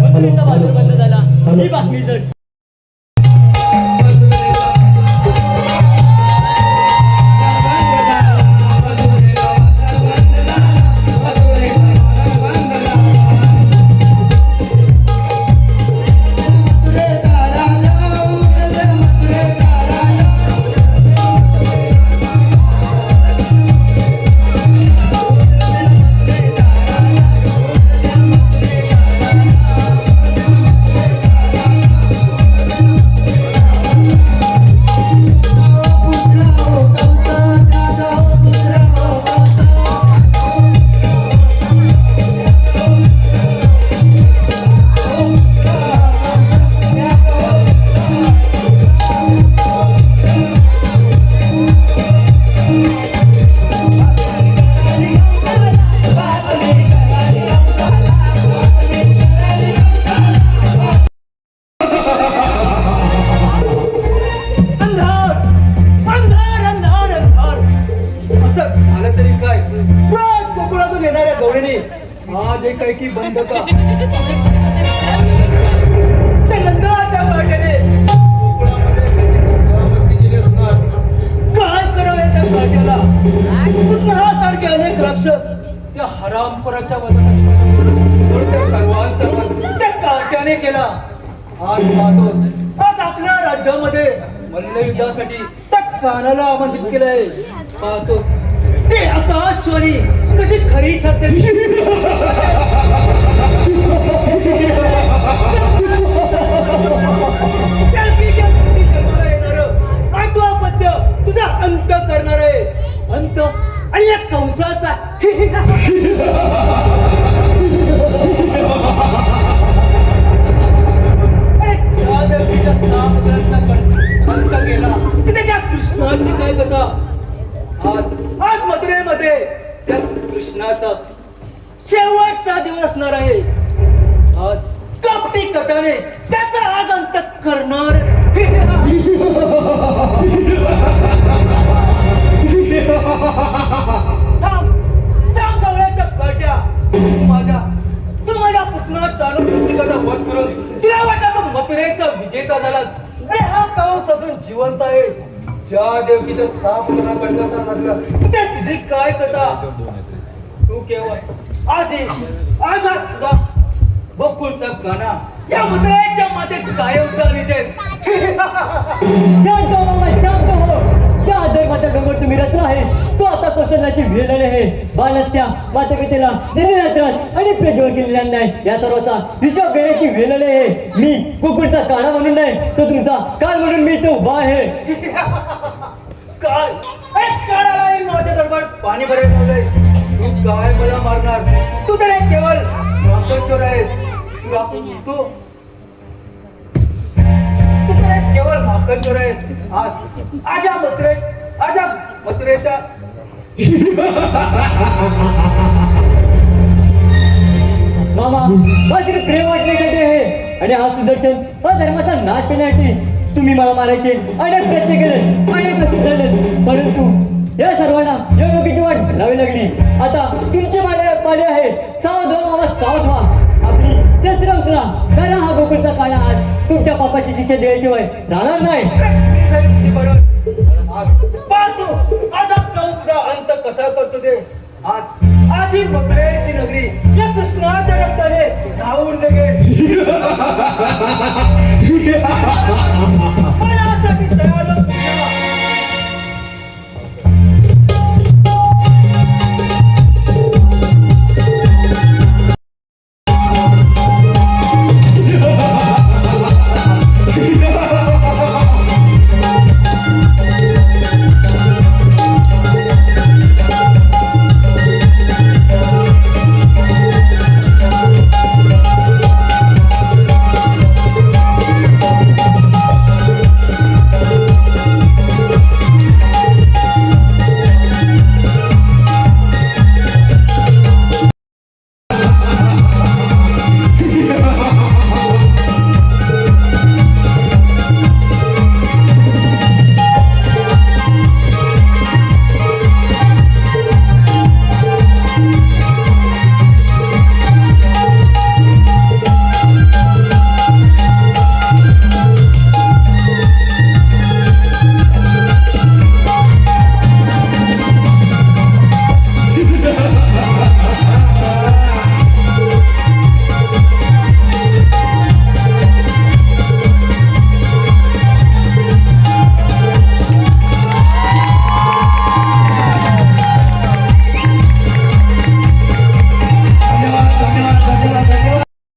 मथुरेचा वाद बंद झाला. ही बातमी जर आज एक काही की बंद का ते नंदाच्या काट्याने गोकुळामध्ये मस्ती केली असणार. काय करावे त्या काट्याला? सारखे अनेक राक्षस त्या हरामखोराच्या वधासाठी म्हणून त्या सर्वांचा वध त्या काट्याने केला. आज पाहतोच, आज आज आपल्या राज्यामध्ये मल्लयुद्धासाठी त्या कानाला आमंत्रित केलंय. पाहतोच ते आकाशवाणी कशी खरी ठरते. जन्माला येणारं आठवा पद्य तुझा अंत करणार आहे. अंत आणि या कंसाचा अरे ज्या देवीच्या सापदांचा अंत केला तिथे त्या कृष्णाची काय कथा. आज मथुरेमध्ये त्या कृष्णाचा शेवटचा दिवस असणार आहे. आज कपटी कटाने त्याचा आज अंत करणार. गवळ्याच्या काट्या तू माझ्या पुतना चालू पुस्तिकाचा वध करून तिला वाटला तो मथुरेचा विजेता झाला. अरे हा कंस अजून जिवंत आहे. ज्या देवकीच्या साप कडनं म्हटलं त्या तुझी काय कथा. तू केवळ आज हा तुझा बकुळचा गाणा या मथुरेच्या मातेत कायम चालविते. शांत हो मामा, शांत हो. ज्या धर्माचा डोंगर तुम्ही रचला आहे तो आता कोसळण्याची वेळ आली आहे. बालहत्या, मातेपितेला निर्णयात्रास आणि प्रज्वल केलेला नाही या सर्वाचा हिशोब घेण्याची वेळ आली आहे. मी कुकुरचा काळा म्हणून नाही तो तुमचा काळ म्हणून मी तो उभा आहे. काय काळालाही माझ्या दरबारात पाणी भरेल ठेवलंय. तू काय मला मारणार. तू तर एक केवळ राक्षसोर आहेस. तू तर एक केवळ भाकरचोर आहेस. आजा मथुरेच्या मामा माझे प्रेम वाटण्यासाठी आहे आणि हा सुदर्शन हा धर्माचा नाश करण्यासाठी तुम्ही मला मारायचे अनेक प्रयत्न केले, अनेक कष्ट झाले, परंतु या सर्वांना योग्य वाट लावी लागली. आता तुमची पाले आहे. सावध व्हा मामा, सावध व्हा. आपली शस्त्र उचला, कारण हा गोकुळचा काळा आज तुमच्या पापाची शिक्षा दिल्याशिवाय राहणार नाही. आज कंसचा अंत कसा करतो ते. आज ही मथुरेची नगरी या कृष्णाच्या रक्ताने धावून निघेल.